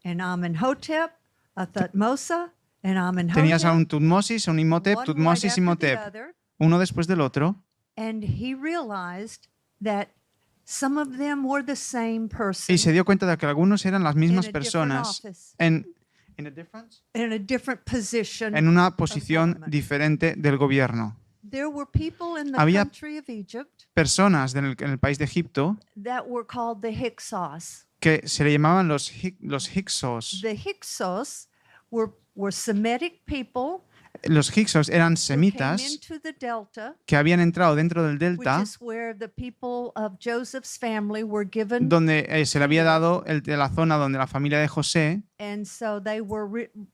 Speaker 7: and Amenhotep, a Thutmosa, and Amenhotep.
Speaker 2: tenías a un Tutmosis, a un Imhotep,
Speaker 7: one
Speaker 2: Tutmosis,
Speaker 7: right after the
Speaker 2: Imhotep,
Speaker 7: other,
Speaker 2: uno después del otro,
Speaker 7: and he realized that some of them were the same person
Speaker 2: y se dio cuenta de que algunos eran las
Speaker 7: in a
Speaker 2: mismas
Speaker 7: different
Speaker 2: personas
Speaker 7: office,
Speaker 2: en
Speaker 7: in a different position.
Speaker 2: en una posición
Speaker 7: government.
Speaker 2: diferente del gobierno.
Speaker 7: There were people in the
Speaker 2: Había
Speaker 7: country of Egypt
Speaker 2: Personas en el país de Egipto
Speaker 7: that were called the Hyksos.
Speaker 2: que se le llamaban los Hyksos.
Speaker 7: The Hyksos were Semitic people
Speaker 2: Los Hyksos eran
Speaker 7: who came
Speaker 2: semitas
Speaker 7: into the Delta,
Speaker 2: que habían entrado dentro del
Speaker 7: which
Speaker 2: delta,
Speaker 7: is where the people of Joseph's family were given,
Speaker 2: donde se le había dado de la zona donde la familia de José,
Speaker 7: and so they were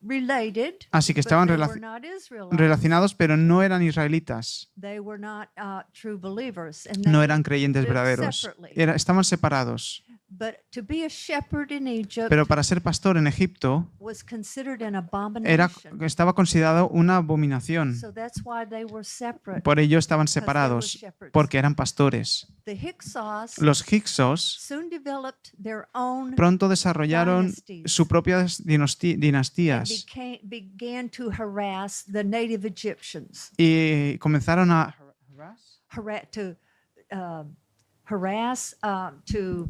Speaker 7: related,
Speaker 2: así que
Speaker 7: but
Speaker 2: estaban
Speaker 7: they were not Israelites.
Speaker 2: relacionados, pero no eran israelitas,
Speaker 7: They were not true believers, and
Speaker 2: no
Speaker 7: they
Speaker 2: eran creyentes
Speaker 7: lived
Speaker 2: verdaderos,
Speaker 7: separately.
Speaker 2: estaban separados.
Speaker 7: But to be a shepherd in Egypt
Speaker 2: Pero para ser pastor en Egipto
Speaker 7: was considered an
Speaker 2: era,
Speaker 7: abomination.
Speaker 2: estaba considerado una abominación.
Speaker 7: So that's why they were separate.
Speaker 2: Por ello estaban
Speaker 7: because they were
Speaker 2: separados,
Speaker 7: shepherds.
Speaker 2: porque eran pastores.
Speaker 7: The Hyksos
Speaker 2: Los Hyksos
Speaker 7: soon developed their own
Speaker 2: pronto desarrollaron
Speaker 7: dynasties
Speaker 2: sus propias
Speaker 7: and
Speaker 2: dinastías
Speaker 7: began to harass the native Egyptians.
Speaker 2: y comenzaron a
Speaker 7: Harass, to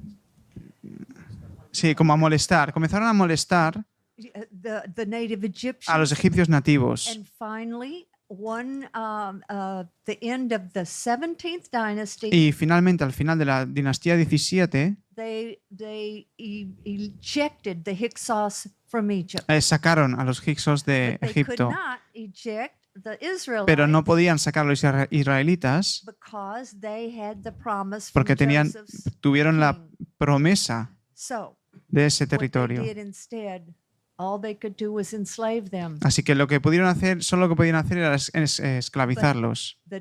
Speaker 2: sí, como a molestar, comenzaron a molestar
Speaker 7: the native
Speaker 2: a los
Speaker 7: Egyptians.
Speaker 2: egipcios nativos.
Speaker 7: And finally, the end of the 17th dynasty,
Speaker 2: Y finalmente, al final de la dinastía 17,
Speaker 7: they ejected the Hyksos from Egypt.
Speaker 2: sacaron a los Hyksos de
Speaker 7: But they could
Speaker 2: Egipto,
Speaker 7: not eject the Israelites
Speaker 2: pero no podían sacar a los israelitas
Speaker 7: because they had the promise from
Speaker 2: porque
Speaker 7: Joseph's
Speaker 2: tuvieron la
Speaker 7: king.
Speaker 2: promesa
Speaker 7: So,
Speaker 2: de ese
Speaker 7: what they
Speaker 2: territorio.
Speaker 7: did instead, all they could do was enslave them.
Speaker 2: Así que lo que pudieron hacer, solo lo que podían hacer era esclavizarlos.
Speaker 7: The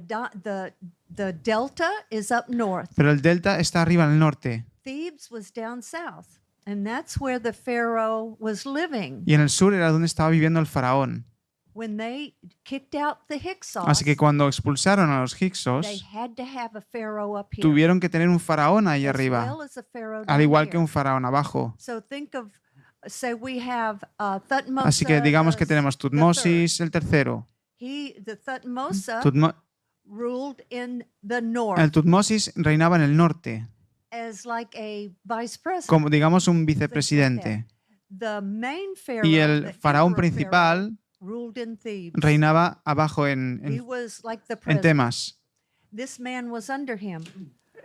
Speaker 7: delta is up north.
Speaker 2: Pero el delta está arriba en el norte
Speaker 7: Thebes was down south, and that's where the Pharaoh was living.
Speaker 2: y en el sur era donde estaba viviendo el faraón.
Speaker 7: When they kicked out the Hyksos,
Speaker 2: Así que cuando expulsaron a los
Speaker 7: they
Speaker 2: Hyksos,
Speaker 7: had to have a Pharaoh up here,
Speaker 2: tuvieron que tener un faraón ahí
Speaker 7: as
Speaker 2: arriba,
Speaker 7: well as a Pharaoh
Speaker 2: al
Speaker 7: down
Speaker 2: igual que
Speaker 7: here.
Speaker 2: un faraón abajo.
Speaker 7: So think of, say we have Thutmose.
Speaker 2: Así que digamos que tenemos
Speaker 7: the third.
Speaker 2: Tutmosis el tercero.
Speaker 7: the Thutmose
Speaker 2: Tutmo-
Speaker 7: ruled in the
Speaker 2: el
Speaker 7: north
Speaker 2: Tutmosis reinaba en el norte,
Speaker 7: as like a vice president.
Speaker 2: como digamos un
Speaker 7: things like that.
Speaker 2: vicepresidente.
Speaker 7: The main pharaoh,
Speaker 2: Y el
Speaker 7: the
Speaker 2: faraón
Speaker 7: emperor
Speaker 2: principal
Speaker 7: pharaoh, ruled in Thebes.
Speaker 2: reinaba abajo en,
Speaker 7: He
Speaker 2: en,
Speaker 7: was like the
Speaker 2: en
Speaker 7: president.
Speaker 2: Temas.
Speaker 7: This man was under him.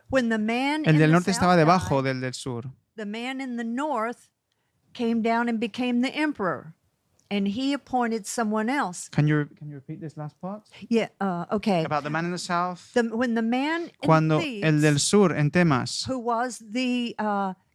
Speaker 7: When the man
Speaker 2: El
Speaker 7: in
Speaker 2: del
Speaker 7: the
Speaker 2: norte estaba
Speaker 7: south
Speaker 2: debajo
Speaker 7: died,
Speaker 2: del sur.
Speaker 7: the man in the north came down and became the emperor, and he appointed someone else.
Speaker 2: Can you repeat this last part?
Speaker 7: Yeah. Okay.
Speaker 2: About the man in the south.
Speaker 7: When the man in
Speaker 2: Cuando
Speaker 7: Thebes,
Speaker 2: el del sur en Temas,
Speaker 7: who was the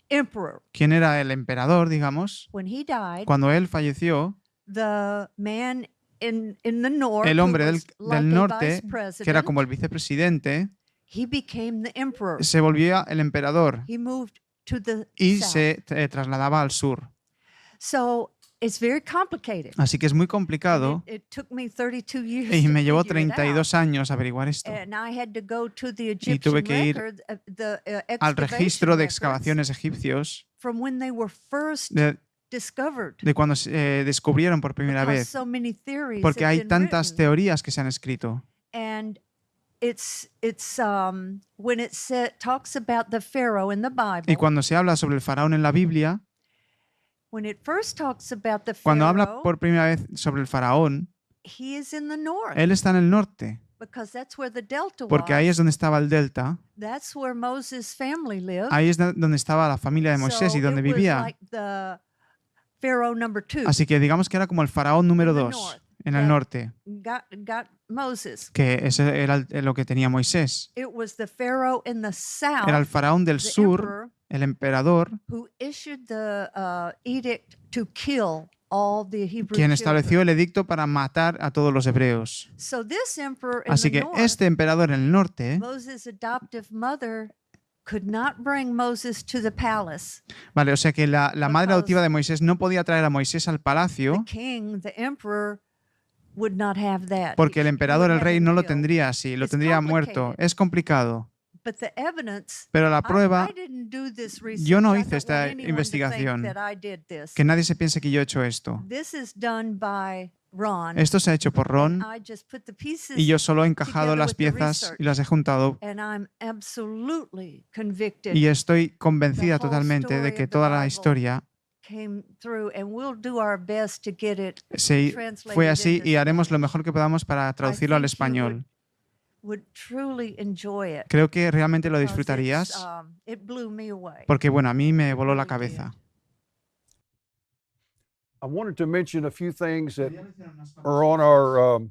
Speaker 7: emperor,
Speaker 2: quien era el emperador, digamos,
Speaker 7: when he died,
Speaker 2: cuando él falleció,
Speaker 7: the man in the north,
Speaker 2: el hombre
Speaker 7: who
Speaker 2: del,
Speaker 7: was like
Speaker 2: del
Speaker 7: a
Speaker 2: norte,
Speaker 7: vice
Speaker 2: que era
Speaker 7: president,
Speaker 2: como el vicepresidente,
Speaker 7: he became the emperor.
Speaker 2: se volvía el emperador
Speaker 7: He moved to the
Speaker 2: y
Speaker 7: south.
Speaker 2: se trasladaba al sur.
Speaker 7: So it's very complicated.
Speaker 2: Así que es muy
Speaker 7: And
Speaker 2: complicado
Speaker 7: it took me 32 years
Speaker 2: y
Speaker 7: to
Speaker 2: me llevó
Speaker 7: figure it out.
Speaker 2: 32 años averiguar esto.
Speaker 7: And I had to go to the
Speaker 2: Y tuve
Speaker 7: Egyptian
Speaker 2: que ir
Speaker 7: record, the
Speaker 2: Al
Speaker 7: excavation
Speaker 2: registro de
Speaker 7: records
Speaker 2: excavaciones egipcios
Speaker 7: from when they were first
Speaker 2: de,
Speaker 7: discovered.
Speaker 2: de cuando se descubrieron por primera
Speaker 7: Because
Speaker 2: vez,
Speaker 7: so many theories
Speaker 2: porque
Speaker 7: have
Speaker 2: hay
Speaker 7: been
Speaker 2: tantas
Speaker 7: written.
Speaker 2: teorías que se han escrito.
Speaker 7: And when it talks about the Pharaoh in the Bible,
Speaker 2: Y cuando se habla sobre el faraón en la Biblia,
Speaker 7: when it first talks about the
Speaker 2: cuando habla
Speaker 7: Pharaoh,
Speaker 2: por primera vez sobre el faraón,
Speaker 7: he is in the north
Speaker 2: él está en el norte,
Speaker 7: because that's where the delta
Speaker 2: porque ahí es
Speaker 7: was.
Speaker 2: donde estaba el delta,
Speaker 7: That's where Moses' family lived.
Speaker 2: ahí es donde estaba la familia de Moisés
Speaker 7: So
Speaker 2: y donde
Speaker 7: it was
Speaker 2: vivía.
Speaker 7: like the Pharaoh number 2
Speaker 2: Así que digamos que era como el faraón número
Speaker 7: In the
Speaker 2: 2
Speaker 7: north.
Speaker 2: en el
Speaker 7: That-
Speaker 2: norte,
Speaker 7: got Moses.
Speaker 2: que ese era lo que tenía Moisés.
Speaker 7: It was the Pharaoh in the south,
Speaker 2: Era el faraón del
Speaker 7: the
Speaker 2: sur,
Speaker 7: emperor,
Speaker 2: el emperador,
Speaker 7: who issued the edict to kill all the Hebrew
Speaker 2: quien
Speaker 7: children.
Speaker 2: estableció el edicto para matar a todos los hebreos.
Speaker 7: So this emperor in
Speaker 2: Así
Speaker 7: the
Speaker 2: que
Speaker 7: north,
Speaker 2: este emperador en el norte,
Speaker 7: Moses' adoptive mother, could not bring Moses to the palace.
Speaker 2: vale, o sea que la madre
Speaker 7: Because
Speaker 2: adoptiva de Moisés no podía traer a Moisés al
Speaker 7: The
Speaker 2: palacio
Speaker 7: king, the emperor, would not have that.
Speaker 2: porque el
Speaker 7: He
Speaker 2: emperador,
Speaker 7: would
Speaker 2: el
Speaker 7: have
Speaker 2: rey,
Speaker 7: him
Speaker 2: no lo
Speaker 7: killed.
Speaker 2: tendría así, lo
Speaker 7: It's
Speaker 2: tendría muerto.
Speaker 7: complicated.
Speaker 2: Es complicado,
Speaker 7: But the evidence,
Speaker 2: pero la
Speaker 7: I
Speaker 2: prueba,
Speaker 7: didn't do this research.
Speaker 2: yo no
Speaker 7: I
Speaker 2: hice
Speaker 7: don't
Speaker 2: esta
Speaker 7: want anyone to
Speaker 2: investigación.
Speaker 7: think that I did this.
Speaker 2: que nadie se piense que yo he hecho esto.
Speaker 7: This is done by Ron.
Speaker 2: Esto se ha hecho por Ron
Speaker 7: I just put the pieces
Speaker 2: y yo solo he encajado
Speaker 7: together
Speaker 2: las
Speaker 7: with the
Speaker 2: piezas
Speaker 7: research.
Speaker 2: y las he juntado
Speaker 7: And I'm absolutely convicted
Speaker 2: y estoy convencida
Speaker 7: The whole
Speaker 2: totalmente de
Speaker 7: story
Speaker 2: que
Speaker 7: of the
Speaker 2: toda la
Speaker 7: Bible
Speaker 2: historia
Speaker 7: came through, and we'll do our best to get it
Speaker 2: se
Speaker 7: translated
Speaker 2: fue así
Speaker 7: into
Speaker 2: y haremos lo
Speaker 7: Spanish.
Speaker 2: mejor que podamos para traducirlo al
Speaker 7: think you
Speaker 2: español.
Speaker 7: Would truly enjoy it.
Speaker 2: Creo que realmente lo
Speaker 7: because
Speaker 2: disfrutarías
Speaker 7: it blew me away.
Speaker 2: porque, bueno, a mí me voló la
Speaker 7: really did.
Speaker 2: cabeza.
Speaker 1: I wanted to mention a few things that
Speaker 3: Quería mencionar unas cuantas
Speaker 1: are on
Speaker 3: cosas.
Speaker 1: our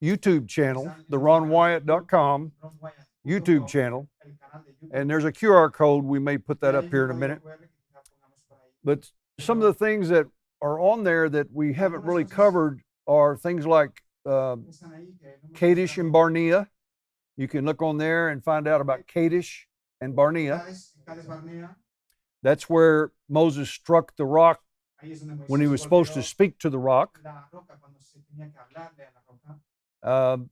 Speaker 1: YouTube channel, the ronwyatt.com
Speaker 3: Ron Wyatt,
Speaker 1: YouTube channel.
Speaker 3: el canal de YouTube.
Speaker 1: And there's a QR code. We may put that
Speaker 3: Y
Speaker 1: up
Speaker 3: hay
Speaker 1: here
Speaker 3: un
Speaker 1: in a
Speaker 3: código
Speaker 1: minute.
Speaker 3: QR que quizá pongamos por ahí.
Speaker 1: But some of the things that are on there that we haven't really covered are things like
Speaker 3: Están ahí que no hemos
Speaker 1: Kadesh and
Speaker 3: mencionado.
Speaker 1: Barnea. You can look on there and find out about Kadesh and Barnea.
Speaker 3: Cades Barnea,
Speaker 1: That's where Moses struck the rock
Speaker 3: ahí es donde
Speaker 1: when he
Speaker 3: Moisés
Speaker 1: was supposed to
Speaker 3: golpeó
Speaker 1: speak to the rock.
Speaker 3: la roca cuando se tenía que hablarle a la roca.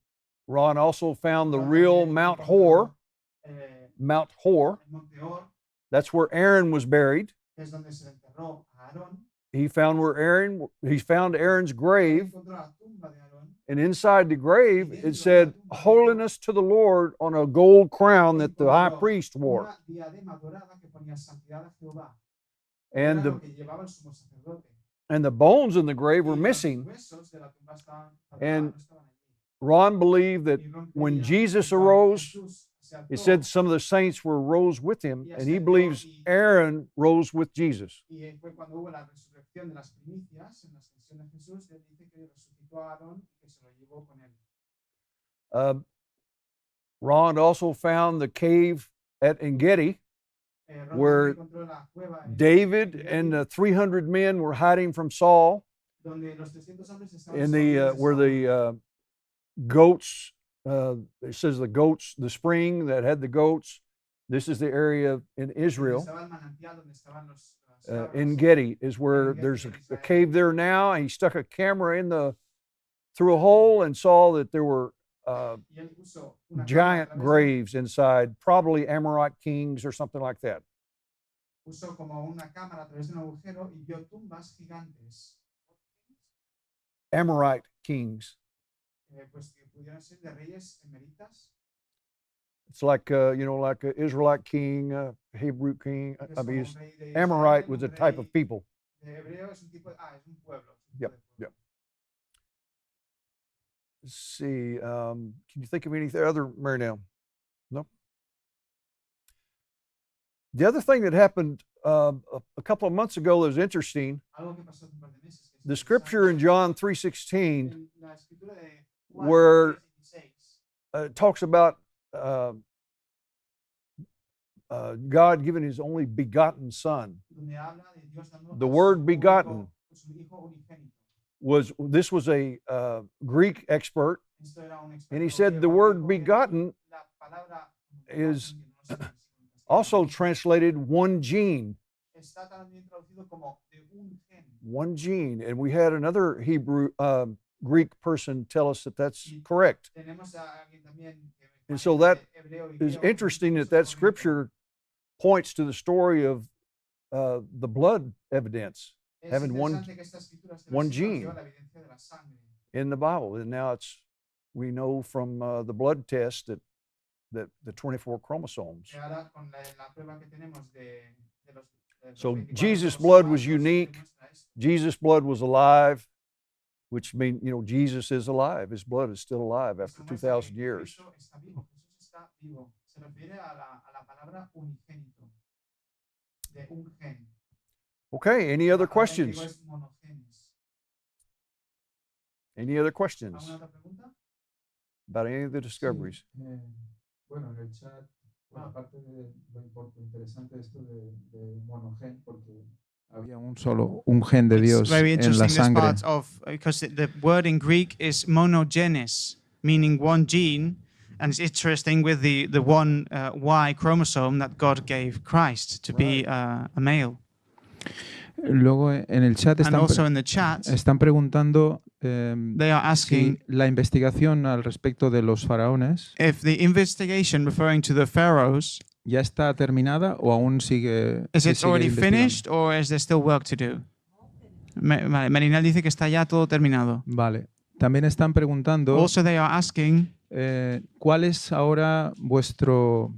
Speaker 1: Ron also found the
Speaker 3: Ron
Speaker 1: real
Speaker 3: también
Speaker 1: Mount
Speaker 3: encontró,
Speaker 1: Hor,
Speaker 3: eh,
Speaker 1: Mount Hor.
Speaker 3: el Monte Hor,
Speaker 1: That's where Aaron was buried.
Speaker 3: que es donde se enterró a Aarón.
Speaker 1: He found Aaron's
Speaker 3: Ahí
Speaker 1: grave,
Speaker 3: encontró la tumba de Aarón.
Speaker 1: and inside the grave it said holiness to the Lord on a gold crown that the high priest wore.
Speaker 3: Una diadema dorada que ponía santidad a Jehová.
Speaker 1: And
Speaker 3: Era
Speaker 1: the
Speaker 3: lo que llevaba el sumo sacerdote.
Speaker 1: and the bones in the grave
Speaker 3: Y
Speaker 1: were
Speaker 3: los
Speaker 1: missing.
Speaker 3: huesos de la tumba estaban
Speaker 1: And
Speaker 3: faltaban, no estaban allí.
Speaker 1: Ron believed that
Speaker 3: Y Ron
Speaker 1: when
Speaker 3: creía
Speaker 1: Jesus
Speaker 3: que cuando
Speaker 1: arose,
Speaker 3: Jesús se
Speaker 1: it
Speaker 3: alzó,
Speaker 1: said some of the saints were rose with him, and he believes Aaron rose with Jesus.
Speaker 3: y fue cuando hubo la resurrección de las primicias en la ascensión de Jesús, él dice que resucitó a Aarón y que se lo llevó con él.
Speaker 1: Ron also found the cave at Engedi,
Speaker 3: Ron
Speaker 1: Where
Speaker 3: también encontró la cueva en
Speaker 1: David
Speaker 3: Engedi,
Speaker 1: and the 300 men were hiding from Saul,
Speaker 3: donde los 300 hombres estaban
Speaker 1: in the
Speaker 3: escondidos de
Speaker 1: where
Speaker 3: Saúl.
Speaker 1: the goats. It says the goats, the spring that had the goats. This is the area in
Speaker 3: Donde
Speaker 1: Israel.
Speaker 3: estaba el manantial, donde estaban las cabras.
Speaker 1: Engedi is where
Speaker 3: En-Gedi,
Speaker 1: there's
Speaker 3: en
Speaker 1: a
Speaker 3: Israel.
Speaker 1: cave there now. And he stuck a camera through a hole and saw that there were
Speaker 3: Y él puso una cámara a
Speaker 1: giant
Speaker 3: través de-
Speaker 1: graves inside, probably Amorite kings or something like that.
Speaker 3: puso como una cámara a través de un agujero y vio tumbas gigantes.
Speaker 1: Amorite kings.
Speaker 3: pues que pudieran ser de reyes emeritas,
Speaker 1: It's like, like an Israelite king, Hebrew king.
Speaker 3: que es
Speaker 1: I
Speaker 3: como
Speaker 1: mean,
Speaker 3: un rey de Israel,
Speaker 1: Amorite was a
Speaker 3: un
Speaker 1: type of
Speaker 3: rey
Speaker 1: people.
Speaker 3: de hebreo, es un tipo es un pueblo. Es un
Speaker 1: Yep,
Speaker 3: tipo de
Speaker 1: yep.
Speaker 3: pueblo.
Speaker 1: Let's see. Can you think of anything other, Mary now? No. The other thing that happened a couple of months ago that was interesting.
Speaker 3: Algo que pasó hace un par de meses, que es
Speaker 1: The scripture in
Speaker 3: interesante,
Speaker 1: John 3:16
Speaker 3: en la escritura de Juan
Speaker 1: where
Speaker 3: 3:16,
Speaker 1: talks about God giving His only begotten Son.
Speaker 3: donde habla de Dios dando
Speaker 1: The
Speaker 3: a
Speaker 1: word
Speaker 3: su
Speaker 1: begotten
Speaker 3: su hijo unigénito.
Speaker 1: This was a Greek expert,
Speaker 3: Esto era un
Speaker 1: and he
Speaker 3: experto
Speaker 1: said the
Speaker 3: griego
Speaker 1: word
Speaker 3: que dijo que
Speaker 1: begotten
Speaker 3: la palabra
Speaker 1: is
Speaker 3: begotten, que no sé en castellano,
Speaker 1: also translated one gene.
Speaker 3: está también traducido como de un gen.
Speaker 1: One gene. And we had another Hebrew Greek person tell us that that's correct.
Speaker 3: Tenemos a alguien también que
Speaker 1: And so that
Speaker 3: hebreo y
Speaker 1: is
Speaker 3: griego,
Speaker 1: interesting
Speaker 3: que
Speaker 1: that
Speaker 3: es
Speaker 1: that
Speaker 3: correcto.
Speaker 1: scripture points to the story of the blood evidence
Speaker 3: Es
Speaker 1: having one
Speaker 3: interesante que esta escritura esté
Speaker 1: one
Speaker 3: basada
Speaker 1: gene.
Speaker 3: en la evidencia de la sangre.
Speaker 1: in the Bible. And now we know from the blood test that the 24 chromosomes.
Speaker 3: Que ahora con la prueba que tenemos de los
Speaker 1: So
Speaker 3: 24
Speaker 1: Jesus' blood was
Speaker 3: cromosomas,
Speaker 1: unique.
Speaker 3: demuestra esto.
Speaker 1: Jesus' blood was alive, which means, Jesus is alive. His blood is still alive after
Speaker 3: Esto muestra
Speaker 1: 2,000
Speaker 3: que
Speaker 1: years.
Speaker 3: Cristo está vivo, Jesús está vivo. Se refiere a la palabra unigénito, de un gen.
Speaker 1: Okay, any
Speaker 3: La
Speaker 1: other
Speaker 3: palabra en griego
Speaker 1: questions?
Speaker 3: es monogenes.
Speaker 1: Any other questions
Speaker 3: ¿Alguna otra pregunta?
Speaker 1: about any of the discoveries?
Speaker 6: Bueno, en el chat, bueno, aparte de lo interesante de esto de monogen, porque había un gen de
Speaker 2: It's
Speaker 6: Dios
Speaker 2: very
Speaker 6: en
Speaker 2: interesting
Speaker 6: la
Speaker 2: this
Speaker 6: sangre.
Speaker 2: part of because the word in Greek is monogenes, meaning one gene, and it's interesting with the one Y chromosome that God gave Christ to be a male.
Speaker 6: Luego en el chat
Speaker 2: And also in the chat,
Speaker 6: están preguntando
Speaker 2: they are asking
Speaker 6: si la investigación al respecto de los faraones
Speaker 2: if the investigation referring to the pharaohs
Speaker 6: ya está terminada o aún sigue.
Speaker 2: is
Speaker 6: se
Speaker 2: it
Speaker 6: sigue
Speaker 2: already
Speaker 6: investigando.
Speaker 2: finished or is there still work to do? Vale, Merinal dice que está ya todo terminado.
Speaker 6: Vale. También están preguntando
Speaker 2: Also, they are asking
Speaker 6: cuál es ahora vuestro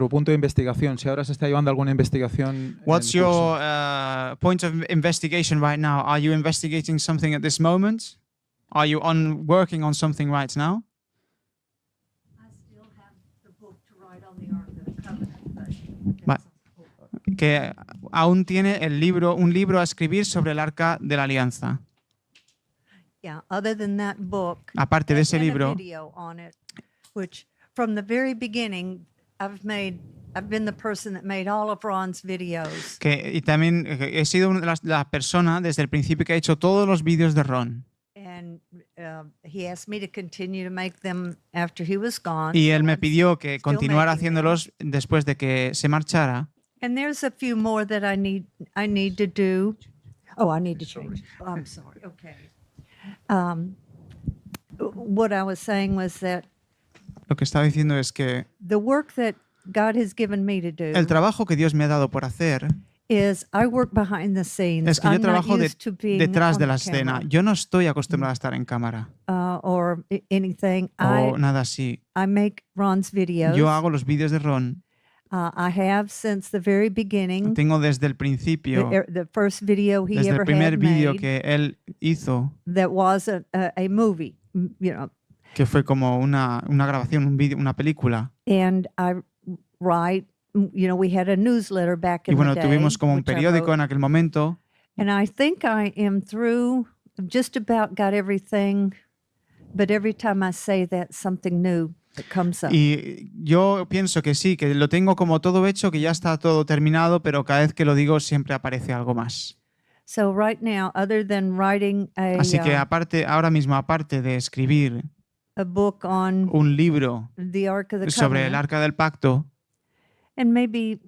Speaker 6: punto de investigación, si ahora se está llevando alguna investigación.
Speaker 2: what's
Speaker 6: en curso.
Speaker 2: your point of investigation right now? Are you investigating something at this moment? Are you working on something right now?
Speaker 7: I still have the book to write on the Ark of the Covenant, but
Speaker 2: Va- Que aún tiene un libro a escribir sobre el Arca de la Alianza.
Speaker 7: yeah, other than that book,
Speaker 2: Aparte de ese
Speaker 7: and a
Speaker 2: libro,
Speaker 7: video on it, which from the very beginning, I've been the person that made all of Ron's videos.
Speaker 2: y también he sido la persona desde el principio que ha hecho todos los vídeos de Ron.
Speaker 7: And he asked me to continue to make them after he was gone.
Speaker 2: Y
Speaker 7: so
Speaker 2: él me
Speaker 7: I'm
Speaker 2: pidió que
Speaker 7: still
Speaker 2: continuara
Speaker 7: making them.
Speaker 2: haciéndolos después de que se marchara.
Speaker 7: And there's a few more that I need to do. Oh, I need to change. Oh, I'm sorry. Okay. What I was saying was that
Speaker 2: Lo que estaba diciendo es que
Speaker 7: the work that God has given me to do
Speaker 2: el trabajo que Dios me ha dado por hacer
Speaker 7: is I work behind the scenes.
Speaker 2: es que yo
Speaker 7: I'm not
Speaker 2: trabajo
Speaker 7: used to being
Speaker 2: detrás
Speaker 7: on
Speaker 2: de la
Speaker 7: the
Speaker 2: escena.
Speaker 7: camera,
Speaker 2: Yo no estoy acostumbrada a estar en cámara
Speaker 7: or anything.
Speaker 2: o nada así.
Speaker 7: I make Ron's videos.
Speaker 2: Yo hago los vídeos de Ron.
Speaker 7: I have since the very beginning.
Speaker 2: Tengo desde el principio,
Speaker 7: The first video he
Speaker 2: desde el
Speaker 7: ever
Speaker 2: primer
Speaker 7: had
Speaker 2: vídeo
Speaker 7: made
Speaker 2: que él hizo,
Speaker 7: that was a movie,
Speaker 2: que fue como una grabación, un vídeo, una película.
Speaker 7: and I write. We had a newsletter back
Speaker 2: Y
Speaker 7: in
Speaker 2: bueno,
Speaker 7: the day,
Speaker 2: tuvimos como un
Speaker 7: which I
Speaker 2: periódico
Speaker 7: wrote,
Speaker 2: en aquel momento.
Speaker 7: and I think I am through. I've just about got everything, but every time I say that, something new that comes up.
Speaker 2: Y yo pienso que sí, que lo tengo como todo hecho, que ya está todo terminado, pero cada vez que lo digo siempre aparece algo más.
Speaker 7: So right now, other than writing
Speaker 2: Así que ahora mismo, aparte de escribir
Speaker 7: a book on
Speaker 2: un libro
Speaker 7: the Ark of the
Speaker 2: sobre el
Speaker 7: Covenant,
Speaker 2: Arca del Pacto,
Speaker 7: and maybe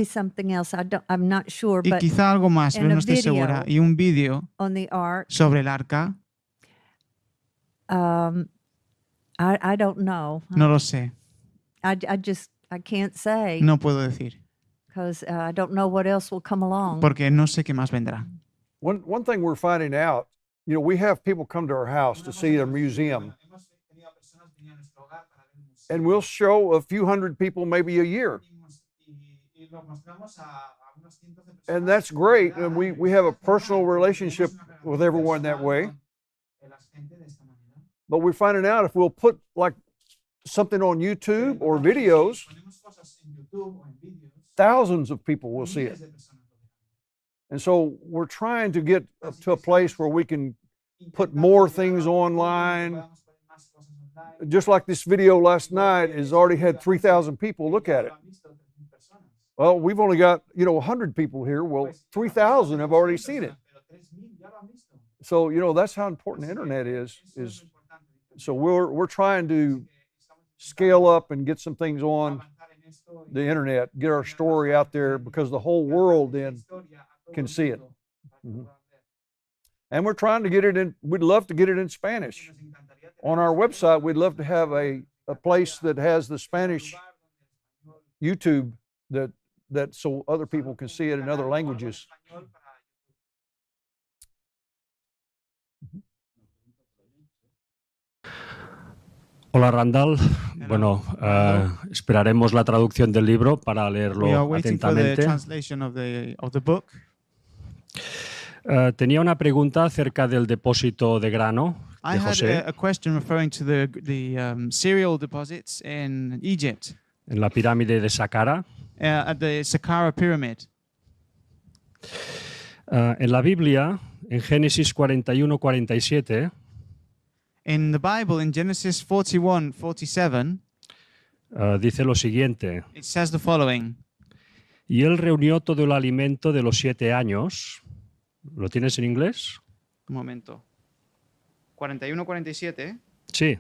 Speaker 7: something else, I'm not sure,
Speaker 2: y
Speaker 7: but
Speaker 2: quizá algo más,
Speaker 7: and
Speaker 2: pero
Speaker 7: a
Speaker 2: no estoy
Speaker 7: video
Speaker 2: segura, y un vídeo
Speaker 7: on the Ark,
Speaker 2: sobre el Arca,
Speaker 7: I don't know.
Speaker 2: no lo sé,
Speaker 7: I can't say
Speaker 2: no puedo decir,
Speaker 7: because I don't know what else will come along.
Speaker 2: porque no sé qué más vendrá.
Speaker 1: One thing we're finding out You know, we have people come to our house to see our museum,
Speaker 3: Hemos tenido personas venir a nuestro hogar para ver el museo.
Speaker 1: and we'll show a few hundred people maybe a year.
Speaker 3: Y lo mostramos a unos cientos de personas.
Speaker 1: And that's great. And we have a personal relationship with everyone that way. But we're finding out if we'll put like something on YouTube or videos, thousands of people will see it. And so we're trying to get up to a place where we can put more things online. Just like this video last night has already had 3,000 people look at it. Well, we've only got, 100 people here. Well, 3,000 have already seen it. So, that's how important the internet is so we're trying to scale up and get some things on the internet, get our story out there, because the whole world then can see it. Mhm. And we're trying to get it in, we'd love to get it in Spanish. On our website, we'd love to have a place that has the Spanish YouTube that so other people can see it in other languages.
Speaker 8: Hola Randall. Bueno, esperaremos la traducción del libro para
Speaker 2: We are
Speaker 8: leerlo
Speaker 2: waiting for the
Speaker 8: atentamente.
Speaker 2: translation of the book.
Speaker 8: Tenía una pregunta acerca del depósito de grano
Speaker 2: I
Speaker 8: de
Speaker 2: had
Speaker 8: José
Speaker 2: a question referring to the cereal deposits in Egypt
Speaker 8: en la pirámide de Saqqara.
Speaker 2: at the Saqqara pyramid.
Speaker 8: En la Biblia, en Génesis 41-47,
Speaker 2: In the Bible, in Genesis 41:47,
Speaker 8: dice lo siguiente:
Speaker 2: it says the following.
Speaker 8: y él reunió todo el alimento de los 7 años. ¿Lo tienes en inglés?
Speaker 2: Un momento. 41:47.
Speaker 8: Sí.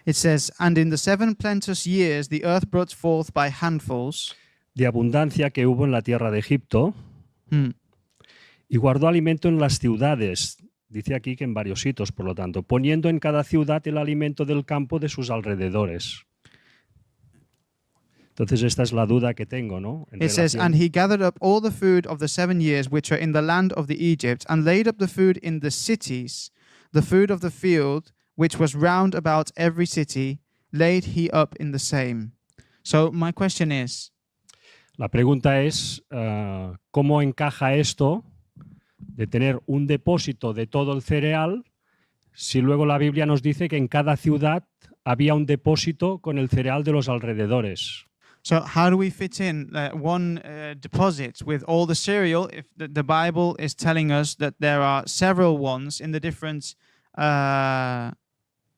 Speaker 2: It says, "And in the 7 plenteous years the earth brought forth by handfuls."
Speaker 8: De abundancia que hubo en la tierra de Egipto,
Speaker 2: Hmm.
Speaker 8: y guardó alimento en las ciudades. Dice aquí que en varios sitios, por lo tanto, poniendo en cada ciudad el alimento del campo de sus alrededores. Entonces esta es la duda que tengo, ¿no? En
Speaker 2: It says,
Speaker 8: relación-
Speaker 2: "And he gathered up all the food of the 7 years which are in the land of the Egypt, and laid up the food in the cities, the food of the field, which was round about every city, laid he up in the same." So my question is,
Speaker 8: La pregunta es, ¿cómo encaja esto de tener un depósito de todo el cereal si luego la Biblia nos dice que en cada ciudad había un depósito con el cereal de los alrededores?
Speaker 2: so how do we fit in one deposit with all the cereal if the Bible is telling us that there are several ones in the different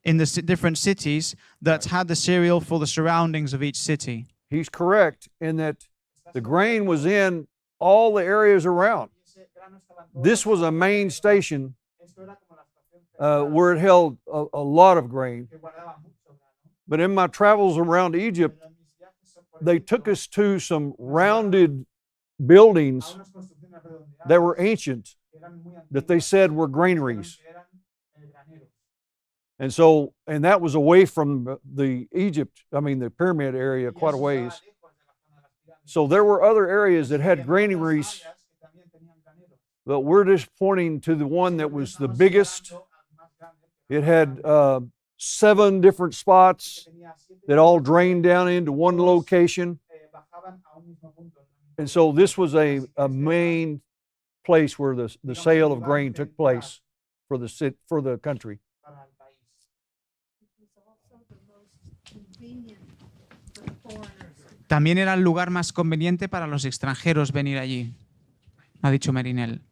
Speaker 2: different cities that had the cereal for the surroundings of each city?
Speaker 1: He's correct in that the grain was in all the areas around. This was a main station where it held a lot of grain. But in my travels around Egypt, they took us to some rounded buildings that were ancient, that they said were granaries. And so, and that was away from the pyramid area quite a ways. So there were other areas that had granaries, but we're just pointing to the one that was the biggest. It had 7 different spots that all drained down into one location. And so this was a main place where the sale of grain took place for the country.
Speaker 2: También era el lugar más conveniente para los extranjeros venir allí, ha dicho Merinel.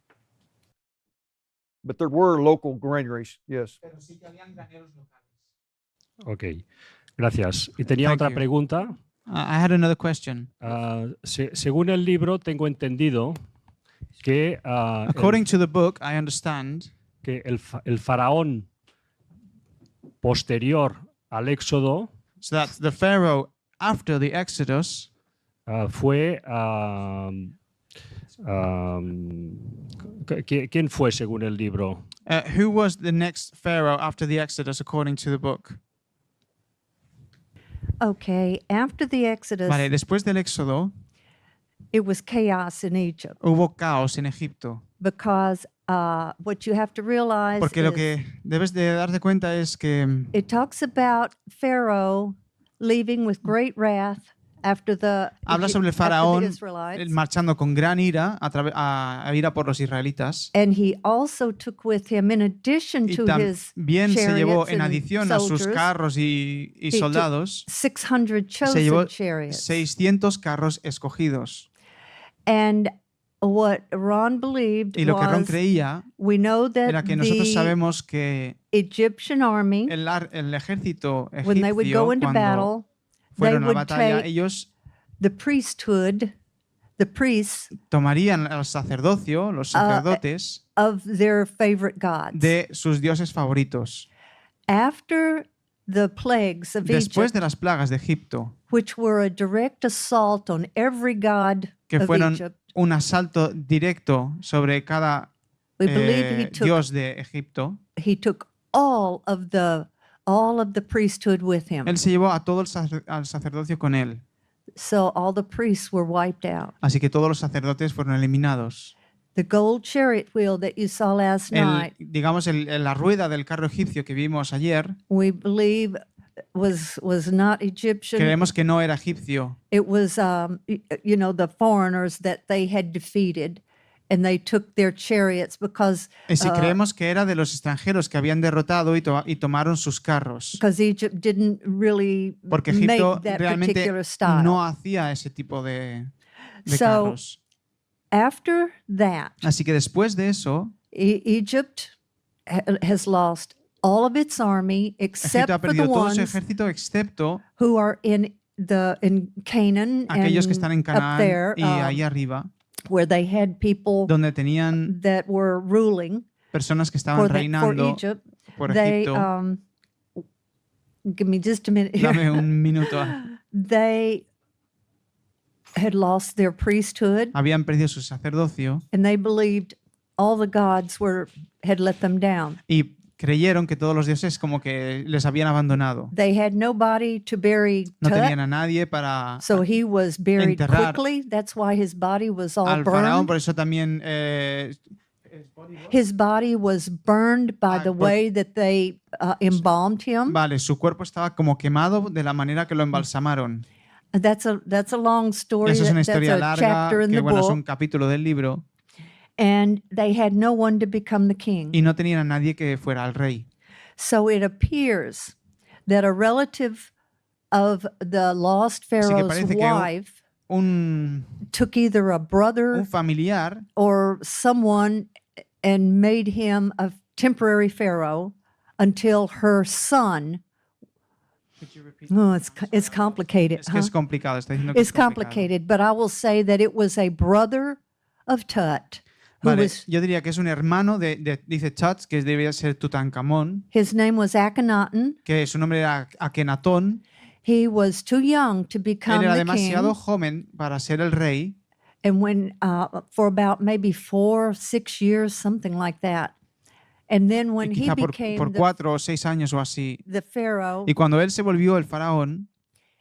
Speaker 1: But there were local granaries, yes.
Speaker 8: Ok, gracias. Y tenía
Speaker 2: Thank
Speaker 8: otra
Speaker 2: you.
Speaker 8: pregunta.
Speaker 2: I had another question.
Speaker 8: Según el libro, tengo entendido que,
Speaker 2: According to the book, I understand
Speaker 8: que el faraón posterior al Éxodo
Speaker 2: so that the Pharaoh after the Exodus
Speaker 8: fue... ¿Quién fue según el libro?
Speaker 2: who was the next Pharaoh after the Exodus according to the book?
Speaker 7: Okay, after the Exodus,
Speaker 2: Vale, después del Éxodo,
Speaker 7: it was chaos in Egypt
Speaker 2: hubo caos en Egipto.
Speaker 7: because what you have to realize
Speaker 2: Porque lo
Speaker 7: is
Speaker 2: que debes de darte cuenta es que
Speaker 7: it talks about Pharaoh leaving with great wrath after the
Speaker 2: habla sobre el
Speaker 7: after the
Speaker 2: faraón
Speaker 7: Israelites.
Speaker 2: marchando con gran ira a ira por los israelitas.
Speaker 7: And he also took with him, in addition
Speaker 2: Y
Speaker 7: to his
Speaker 2: también se llevó
Speaker 7: chariots
Speaker 2: en
Speaker 7: and
Speaker 2: adición a sus
Speaker 7: soldiers,
Speaker 2: carros y
Speaker 7: he took
Speaker 2: soldados,
Speaker 7: 600
Speaker 2: se llevó
Speaker 7: chosen chariots.
Speaker 2: 600 carros escogidos.
Speaker 7: And what Ron believed
Speaker 2: Y lo que Ron
Speaker 7: was,
Speaker 2: creía
Speaker 7: we know that
Speaker 2: era que nosotros
Speaker 7: the
Speaker 2: sabemos que
Speaker 7: Egyptian army,
Speaker 2: el ejército
Speaker 7: when they would
Speaker 2: egipcio,
Speaker 7: go into
Speaker 2: cuando
Speaker 7: battle, they
Speaker 2: fueron a la
Speaker 7: would
Speaker 2: batalla,
Speaker 7: take
Speaker 2: ellos
Speaker 7: the priesthood, the priests
Speaker 2: tomarían al sacerdocio, los sacerdotes,
Speaker 7: of their favorite gods.
Speaker 2: de sus dioses favoritos.
Speaker 7: After the plagues of
Speaker 2: Después
Speaker 7: Egypt,
Speaker 2: de las plagas de Egipto,
Speaker 7: which were a direct assault on every god
Speaker 2: que
Speaker 7: of
Speaker 2: fueron
Speaker 7: Egypt,
Speaker 2: un asalto directo sobre cada
Speaker 7: we believe he took
Speaker 2: dios de Egipto,
Speaker 7: all of the priesthood with him.
Speaker 2: él se llevó a todo al sacerdocio con él.
Speaker 7: So all the priests were wiped out.
Speaker 2: Así que todos los sacerdotes fueron eliminados.
Speaker 7: The gold chariot wheel that you saw last night,
Speaker 2: Digamos, la rueda del carro egipcio que vimos ayer,
Speaker 7: we believe was not Egyptian.
Speaker 2: creemos que no era egipcio.
Speaker 7: It was, the foreigners that they had defeated, and they took their chariots because
Speaker 2: Y si creemos que era de los extranjeros que habían derrotado y tomaron sus carros.
Speaker 7: Egypt didn't really
Speaker 2: Porque Egipto
Speaker 7: make that
Speaker 2: realmente
Speaker 7: particular style.
Speaker 2: no hacía ese tipo de
Speaker 7: So,
Speaker 2: carros.
Speaker 7: After that,
Speaker 2: Así que después de eso,
Speaker 7: Egypt has lost all of its army except
Speaker 2: Egipto ha
Speaker 7: for the
Speaker 2: perdido todo su
Speaker 7: ones
Speaker 2: ejército excepto
Speaker 7: who are in Canaan
Speaker 2: aquellos que
Speaker 7: and
Speaker 2: están en
Speaker 7: up
Speaker 2: Canaán
Speaker 7: there,
Speaker 2: y ahí arriba,
Speaker 7: where they had people
Speaker 2: donde tenían
Speaker 7: that were ruling
Speaker 2: personas que
Speaker 7: for,
Speaker 2: estaban
Speaker 7: for
Speaker 2: reinando
Speaker 7: Egypt.
Speaker 2: por
Speaker 7: They,
Speaker 2: Egipto.
Speaker 7: give me just a minute here.
Speaker 2: Dame un minuto.
Speaker 7: They had lost their priesthood,
Speaker 2: Habían perdido su sacerdocio
Speaker 7: and they believed all the gods had let them down.
Speaker 2: y creyeron que todos los dioses como que les habían abandonado.
Speaker 7: They had nobody to bury
Speaker 2: No
Speaker 7: Tut,
Speaker 2: tenían a nadie para
Speaker 7: so he was buried
Speaker 2: enterrar
Speaker 7: quickly. That's why his body was all
Speaker 2: al faraón, por
Speaker 7: burned.
Speaker 2: eso también
Speaker 7: His body was burned by the way that they embalmed him.
Speaker 2: vale, su cuerpo estaba como quemado de la manera que lo embalsamaron.
Speaker 7: That's a long story.
Speaker 2: Eso es una
Speaker 7: That's
Speaker 2: historia
Speaker 7: a
Speaker 2: larga
Speaker 7: chapter in
Speaker 2: que
Speaker 7: the
Speaker 2: bueno, es
Speaker 7: book.
Speaker 2: un capítulo del libro
Speaker 7: And they had no one to become the king.
Speaker 2: y no tenían a nadie que fuera el rey.
Speaker 7: So it appears that a relative of the lost Pharaoh's
Speaker 2: parece que
Speaker 7: wife
Speaker 2: Un
Speaker 7: took either a brother
Speaker 2: familiar
Speaker 7: or someone and made him a temporary pharaoh until her son. Oh, it's complicated.
Speaker 2: es que
Speaker 7: huh?
Speaker 2: es complicado, está diciendo que
Speaker 7: It's
Speaker 2: es complicado.
Speaker 7: complicated, but I will say that it was a brother of Tut who
Speaker 2: Vale,
Speaker 7: was.
Speaker 2: yo diría que es un hermano dice Tut, que debía ser Tutankamón,
Speaker 7: His name was Akhenaten.
Speaker 2: que su nombre era Akenatón.
Speaker 7: He was too young to
Speaker 2: Él
Speaker 7: become
Speaker 2: era
Speaker 7: the
Speaker 2: demasiado
Speaker 7: king,
Speaker 2: joven para ser el rey
Speaker 7: and when for about maybe 4 or 6 years, something like that, and then
Speaker 2: y
Speaker 7: when he
Speaker 2: quizá por
Speaker 7: became
Speaker 2: 4 o 6 años o así.
Speaker 7: the pharaoh,
Speaker 2: Y cuando él se volvió el faraón,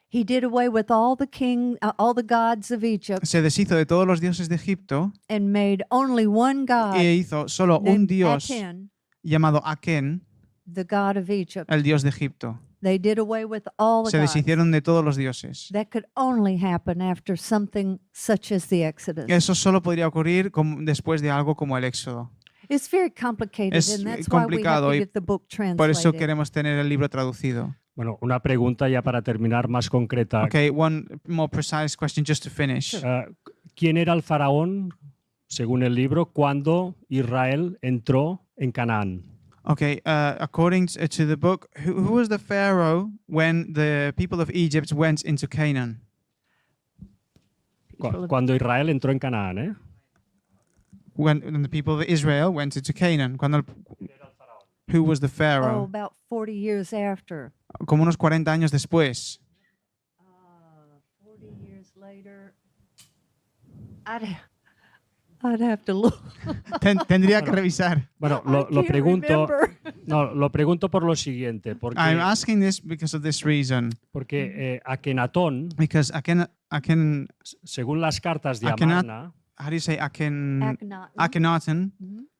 Speaker 7: he did away with all the gods of Egypt,
Speaker 2: se deshizo de todos los dioses de Egipto
Speaker 7: and made only one god
Speaker 2: e hizo solo un
Speaker 7: named
Speaker 2: dios
Speaker 7: Aten,
Speaker 2: llamado Aken,
Speaker 7: the god of Egypt.
Speaker 2: el dios de Egipto.
Speaker 7: They did away with all the
Speaker 2: Se
Speaker 7: gods.
Speaker 2: deshicieron de todos los dioses.
Speaker 7: That could only happen after something such as the Exodus.
Speaker 2: Eso solo podría ocurrir después de algo como el Éxodo.
Speaker 7: It's very complicated,
Speaker 2: Es
Speaker 7: and that's why we have
Speaker 2: complicado
Speaker 7: to
Speaker 2: y
Speaker 7: get the book
Speaker 2: Por eso
Speaker 7: translated.
Speaker 2: queremos tener el libro traducido.
Speaker 8: Bueno, una pregunta ya para terminar más concreta.
Speaker 2: Okay, one more precise question just to finish.
Speaker 8: ¿Quién era el faraón, según el libro, cuando Israel entró en Canaán?
Speaker 2: Okay, according to the book, who was the pharaoh when the people of Egypt went into Canaan?
Speaker 8: Cuando Israel entró en Canaán, ¿eh?
Speaker 2: When the people of Israel went into Canaan. Who was the
Speaker 7: Oh,
Speaker 2: pharaoh?
Speaker 7: about 40 years after.
Speaker 2: Como unos 40 años después.
Speaker 7: 40 years later. I'd have to look.
Speaker 2: Tendría que revisar.
Speaker 8: Bueno,
Speaker 7: I
Speaker 8: lo
Speaker 7: can't
Speaker 8: pregunto,
Speaker 7: remember.
Speaker 8: No, lo pregunto por lo siguiente, porque,
Speaker 2: I'm asking this because of this reason.
Speaker 8: porque Akenatón,
Speaker 2: Because Aken,
Speaker 8: según las cartas de
Speaker 2: Akenat-
Speaker 8: Amarna,
Speaker 2: how do you say
Speaker 7: Akhenaten.
Speaker 2: Akhenaten?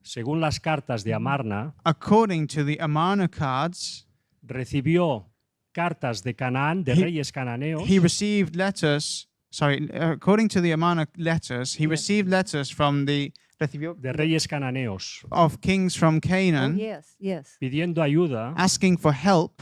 Speaker 8: según las cartas de Amarna,
Speaker 2: According to the Amarna cards,
Speaker 8: recibió cartas de Canaán, de
Speaker 2: He-
Speaker 8: reyes cananeos,
Speaker 2: he received letters. Sorry, according to the Amarna letters, he received letters from the recibió
Speaker 8: de reyes cananeos,
Speaker 2: of kings from
Speaker 7: Oh,
Speaker 2: Canaan,
Speaker 7: yes.
Speaker 8: pidiendo ayuda
Speaker 2: asking for help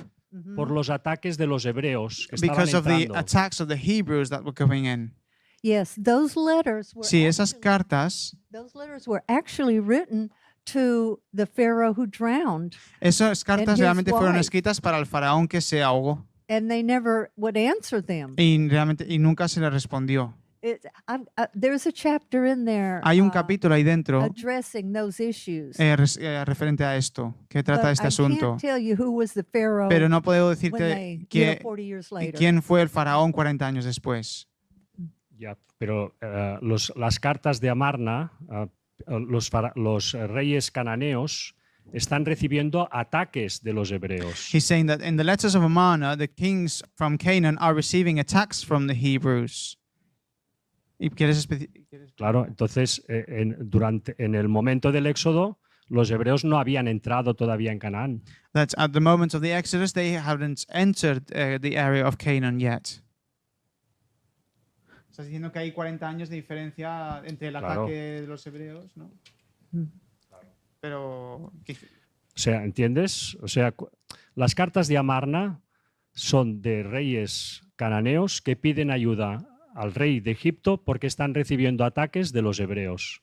Speaker 8: por los ataques de los hebreos que estaban
Speaker 2: because of the
Speaker 8: entrando.
Speaker 2: attacks of the Hebrews that were going in.
Speaker 7: Yes, those letters were
Speaker 2: Sí, esas
Speaker 7: actually-
Speaker 2: cartas,
Speaker 7: those letters were actually written to the Pharaoh who drowned,
Speaker 2: esas cartas
Speaker 7: his
Speaker 2: realmente fueron
Speaker 7: wife.
Speaker 2: escritas para el faraón que se ahogó
Speaker 7: and they never would answer them.
Speaker 2: y nunca se le respondió.
Speaker 7: There's a chapter in there
Speaker 2: Hay un capítulo ahí dentro
Speaker 7: addressing those issues.
Speaker 2: referente a esto, que
Speaker 7: But
Speaker 2: trata este
Speaker 7: I
Speaker 2: asunto.
Speaker 7: can't tell you who was the Pharaoh
Speaker 2: Pero no puedo
Speaker 7: when
Speaker 2: decirte
Speaker 7: they,
Speaker 2: que,
Speaker 7: 40 years later.
Speaker 2: quién fue el faraón 40 años después.
Speaker 8: Ya, pero las cartas de Amarna, los reyes cananeos, están recibiendo ataques de los hebreos.
Speaker 2: He's saying that in the letters of Amarna, the kings from Canaan are receiving attacks from the Hebrews. ¿Y quieres
Speaker 8: Claro, entonces en el momento del Éxodo, los hebreos no habían entrado todavía en Canaán.
Speaker 2: That at the moment of the Exodus, they haven't entered the area of Canaan yet. Estás diciendo que hay 40 años de diferencia entre el
Speaker 8: Claro.
Speaker 2: ataque de los hebreos, ¿no? Pero
Speaker 8: O sea, ¿entiendes? O sea, las cartas de Amarna son de reyes cananeos que piden ayuda al rey de Egipto porque están recibiendo ataques de los hebreos.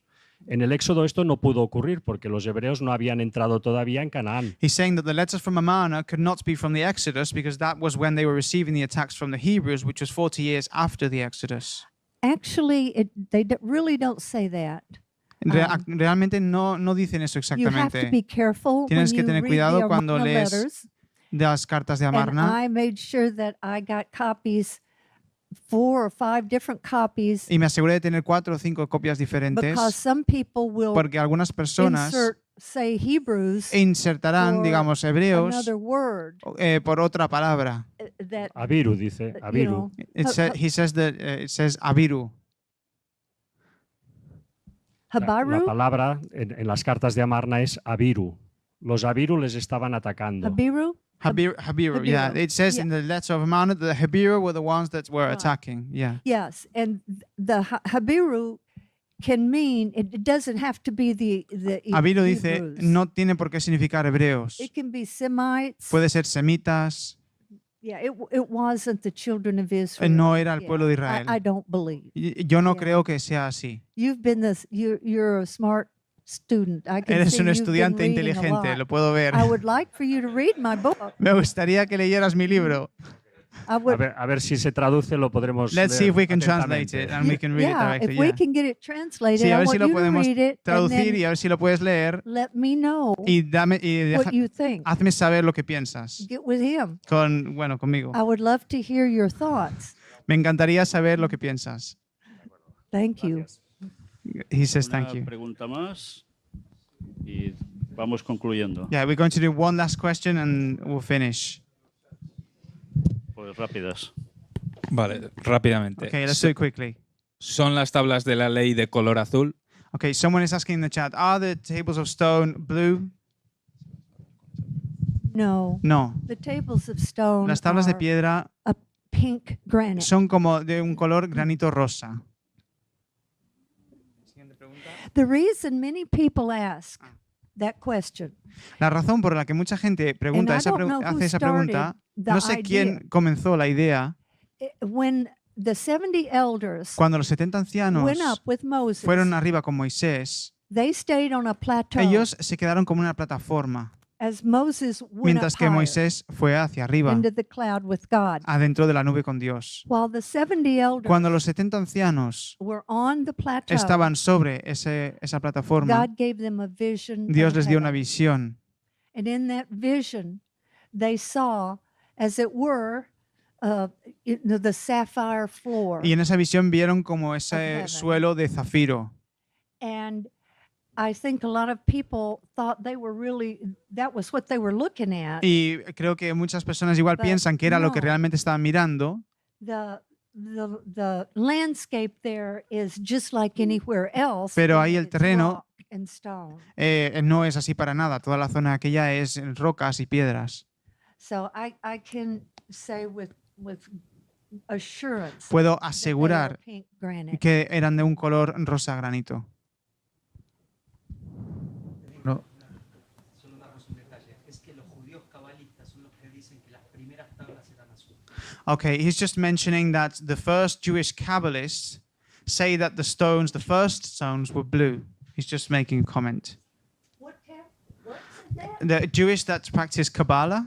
Speaker 8: En el Éxodo esto no pudo ocurrir porque los hebreos no habían entrado todavía en Canaán.
Speaker 2: he's saying that the letters from Amarna could not be from the Exodus because that was when they were receiving the attacks from the Hebrews, which was 40 years after the Exodus.
Speaker 7: Actually, really don't say that.
Speaker 2: Realmente no dicen eso
Speaker 7: You have to
Speaker 2: exactamente.
Speaker 7: be careful when
Speaker 2: Tienes que
Speaker 7: you
Speaker 2: tener
Speaker 7: read
Speaker 2: cuidado
Speaker 7: the
Speaker 2: cuando
Speaker 7: Amarna
Speaker 2: lees
Speaker 7: letters.
Speaker 2: De las cartas de
Speaker 7: And
Speaker 2: Amarna.
Speaker 7: I made sure that I got copies, 4 or 5 different copies,
Speaker 2: Y me aseguré de tener 4 o 5 copias diferentes
Speaker 7: because some people will
Speaker 2: porque algunas personas
Speaker 7: say Hebrews
Speaker 2: insertarán,
Speaker 7: for
Speaker 2: digamos, hebreos
Speaker 7: another word
Speaker 2: por otra palabra.
Speaker 7: that
Speaker 8: Abiru dice,
Speaker 7: you
Speaker 8: Abiru.
Speaker 7: know,
Speaker 2: He says that it says Abiru.
Speaker 8: La
Speaker 7: Habaru,
Speaker 8: palabra en las cartas de Amarna es Abiru. Los Abiru les estaban atacando.
Speaker 7: Habiru,
Speaker 2: Habiru, yeah.
Speaker 7: Habiru,
Speaker 2: It says in the letter of Amarna that the Habiru were the ones that were
Speaker 7: Right.
Speaker 2: attacking. Yeah.
Speaker 7: yes, and the Habiru can mean it doesn't have to be the
Speaker 2: Habiru dice,
Speaker 7: Hebrews.
Speaker 2: no tiene por qué significar hebreos.
Speaker 7: It can be Semites.
Speaker 2: Puede ser semitas.
Speaker 7: Yeah, it wasn't the children of Israel.
Speaker 2: No era el
Speaker 7: Yeah,
Speaker 2: pueblo de Israel.
Speaker 7: I don't believe.
Speaker 2: Yo no
Speaker 7: Yeah.
Speaker 2: creo que sea así.
Speaker 7: You've been this. You're a smart student. I can
Speaker 2: Eres
Speaker 7: see
Speaker 2: un
Speaker 7: you've been
Speaker 2: estudiante
Speaker 7: reading a
Speaker 2: inteligente,
Speaker 7: lot.
Speaker 2: lo puedo ver.
Speaker 7: I would like for you to read my book.
Speaker 2: Me gustaría que leyeras mi libro.
Speaker 7: I would.
Speaker 8: A ver si se traduce, lo podremos
Speaker 2: Let's see
Speaker 8: leer
Speaker 2: if we can
Speaker 8: atentamente.
Speaker 2: translate it and we can read it
Speaker 7: yeah,
Speaker 2: directly.
Speaker 7: if we
Speaker 2: Yeah.
Speaker 7: can get it translated,
Speaker 2: Sí, a
Speaker 7: I
Speaker 2: ver
Speaker 7: want
Speaker 2: si lo
Speaker 7: you to
Speaker 2: podemos
Speaker 7: read it and
Speaker 2: traducir
Speaker 7: then
Speaker 2: y a ver si lo puedes leer
Speaker 7: let me know
Speaker 2: y
Speaker 7: what you think.
Speaker 2: hazme saber lo que piensas
Speaker 7: Get with him.
Speaker 2: conmigo.
Speaker 7: I would love to hear your thoughts.
Speaker 2: Me encantaría saber lo que piensas.
Speaker 7: Thank you.
Speaker 2: He says
Speaker 5: Una
Speaker 2: thank you.
Speaker 5: pregunta más y vamos concluyendo.
Speaker 2: Yeah, we're going to do one last question and we'll finish.
Speaker 5: Pues rápidas.
Speaker 9: Vale, rápidamente.
Speaker 2: Okay, let's do it quickly.
Speaker 9: ¿Son las tablas de la ley de color azul?
Speaker 2: Okay, someone is asking in the chat, are the tables of stone blue?
Speaker 7: No,
Speaker 2: No.
Speaker 7: the tables of stone
Speaker 2: Las tablas de
Speaker 7: are
Speaker 2: piedra
Speaker 7: pink granite.
Speaker 2: son como de un color granito rosa.
Speaker 7: The reason many people ask that question,
Speaker 2: La razón por la que mucha gente pregunta
Speaker 7: And I don't know who
Speaker 2: hace esa pregunta,
Speaker 7: started the
Speaker 2: no sé quién
Speaker 7: idea.
Speaker 2: comenzó la idea,
Speaker 7: when the 70 elders
Speaker 2: cuando los 70 ancianos
Speaker 7: went up with Moses,
Speaker 2: fueron arriba con Moisés,
Speaker 7: they stayed on a plateau
Speaker 2: ellos se quedaron como una plataforma,
Speaker 7: as Moses went
Speaker 2: mientras
Speaker 7: up
Speaker 2: que
Speaker 7: higher
Speaker 2: Moisés fue hacia arriba,
Speaker 7: into the cloud with God.
Speaker 2: adentro de la nube con Dios.
Speaker 7: While the 70 elders
Speaker 2: Cuando los 70 ancianos
Speaker 7: were on the plateau,
Speaker 2: estaban sobre esa plataforma,
Speaker 7: God gave them a vision.
Speaker 2: Dios
Speaker 7: of
Speaker 2: les dio una
Speaker 7: heaven.
Speaker 2: visión.
Speaker 7: And in that vision, they saw, as it were, the sapphire floor.
Speaker 2: Y en esa visión vieron como ese
Speaker 7: heaven.
Speaker 2: suelo de zafiro.
Speaker 7: And I think a lot of people thought that was what they were looking at.
Speaker 2: Y creo que muchas personas igual
Speaker 7: But
Speaker 2: piensan que era lo que
Speaker 7: no.
Speaker 2: realmente estaban mirando,
Speaker 7: The landscape there is just like anywhere else.
Speaker 2: Pero
Speaker 7: in
Speaker 2: ahí
Speaker 7: that
Speaker 2: el
Speaker 7: it's
Speaker 2: terreno-
Speaker 7: rock and stone.
Speaker 2: no es así para nada. Toda la zona aquella es rocas y piedras.
Speaker 7: So I can say with assurance
Speaker 2: Puedo
Speaker 7: that they are
Speaker 2: asegurar
Speaker 7: pink granite.
Speaker 2: que eran de un color rosa granito.
Speaker 4: No,
Speaker 10: Solo daros un detalle, es que los judíos cabalistas son los que dicen que las primeras tablas eran azules.
Speaker 2: Okay, he's just mentioning that the first Jewish Kabbalists say that the first stones were blue. He's just making a comment.
Speaker 7: What's that?
Speaker 2: The Jewish that practice Kabbalah?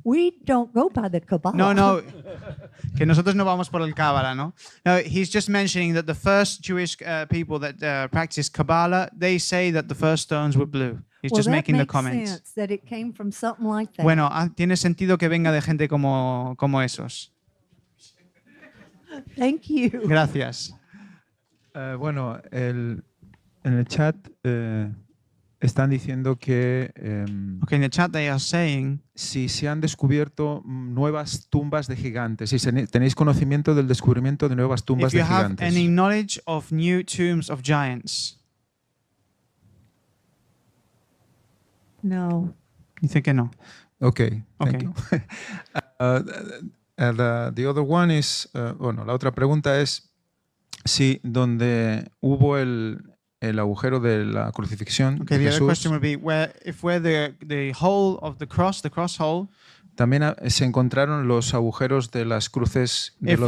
Speaker 7: We don't go by the Kabbalah.
Speaker 2: No, que nosotros no vamos por el Kabbalah, ¿no? No, he's just mentioning that the first Jewish people that practice Kabbalah, they say that the first stones were blue. He's
Speaker 7: Well,
Speaker 2: just
Speaker 7: that
Speaker 2: making the
Speaker 7: makes
Speaker 2: comment.
Speaker 7: sense that it came from something like that.
Speaker 2: Bueno, tiene sentido que venga de gente como esos.
Speaker 7: Thank you.
Speaker 2: Gracias.
Speaker 4: bueno, en el chat están diciendo que
Speaker 2: Okay, in the chat they are saying
Speaker 4: si se han descubierto nuevas tumbas de gigantes, si tenéis conocimiento del descubrimiento de nuevas tumbas
Speaker 2: if you
Speaker 4: de
Speaker 2: have
Speaker 4: gigantes.
Speaker 2: any knowledge of new tombs of giants.
Speaker 7: No.
Speaker 2: Dice que no.
Speaker 4: Okay, thank
Speaker 2: Okay.
Speaker 4: you. The other one is, bueno, la otra pregunta es si donde hubo el agujero de la crucifixión
Speaker 2: Okay,
Speaker 4: de
Speaker 2: the other
Speaker 4: Jesús,
Speaker 2: question would be where the hole of the cross hole,
Speaker 4: también se encontraron los agujeros de las cruces de
Speaker 2: If-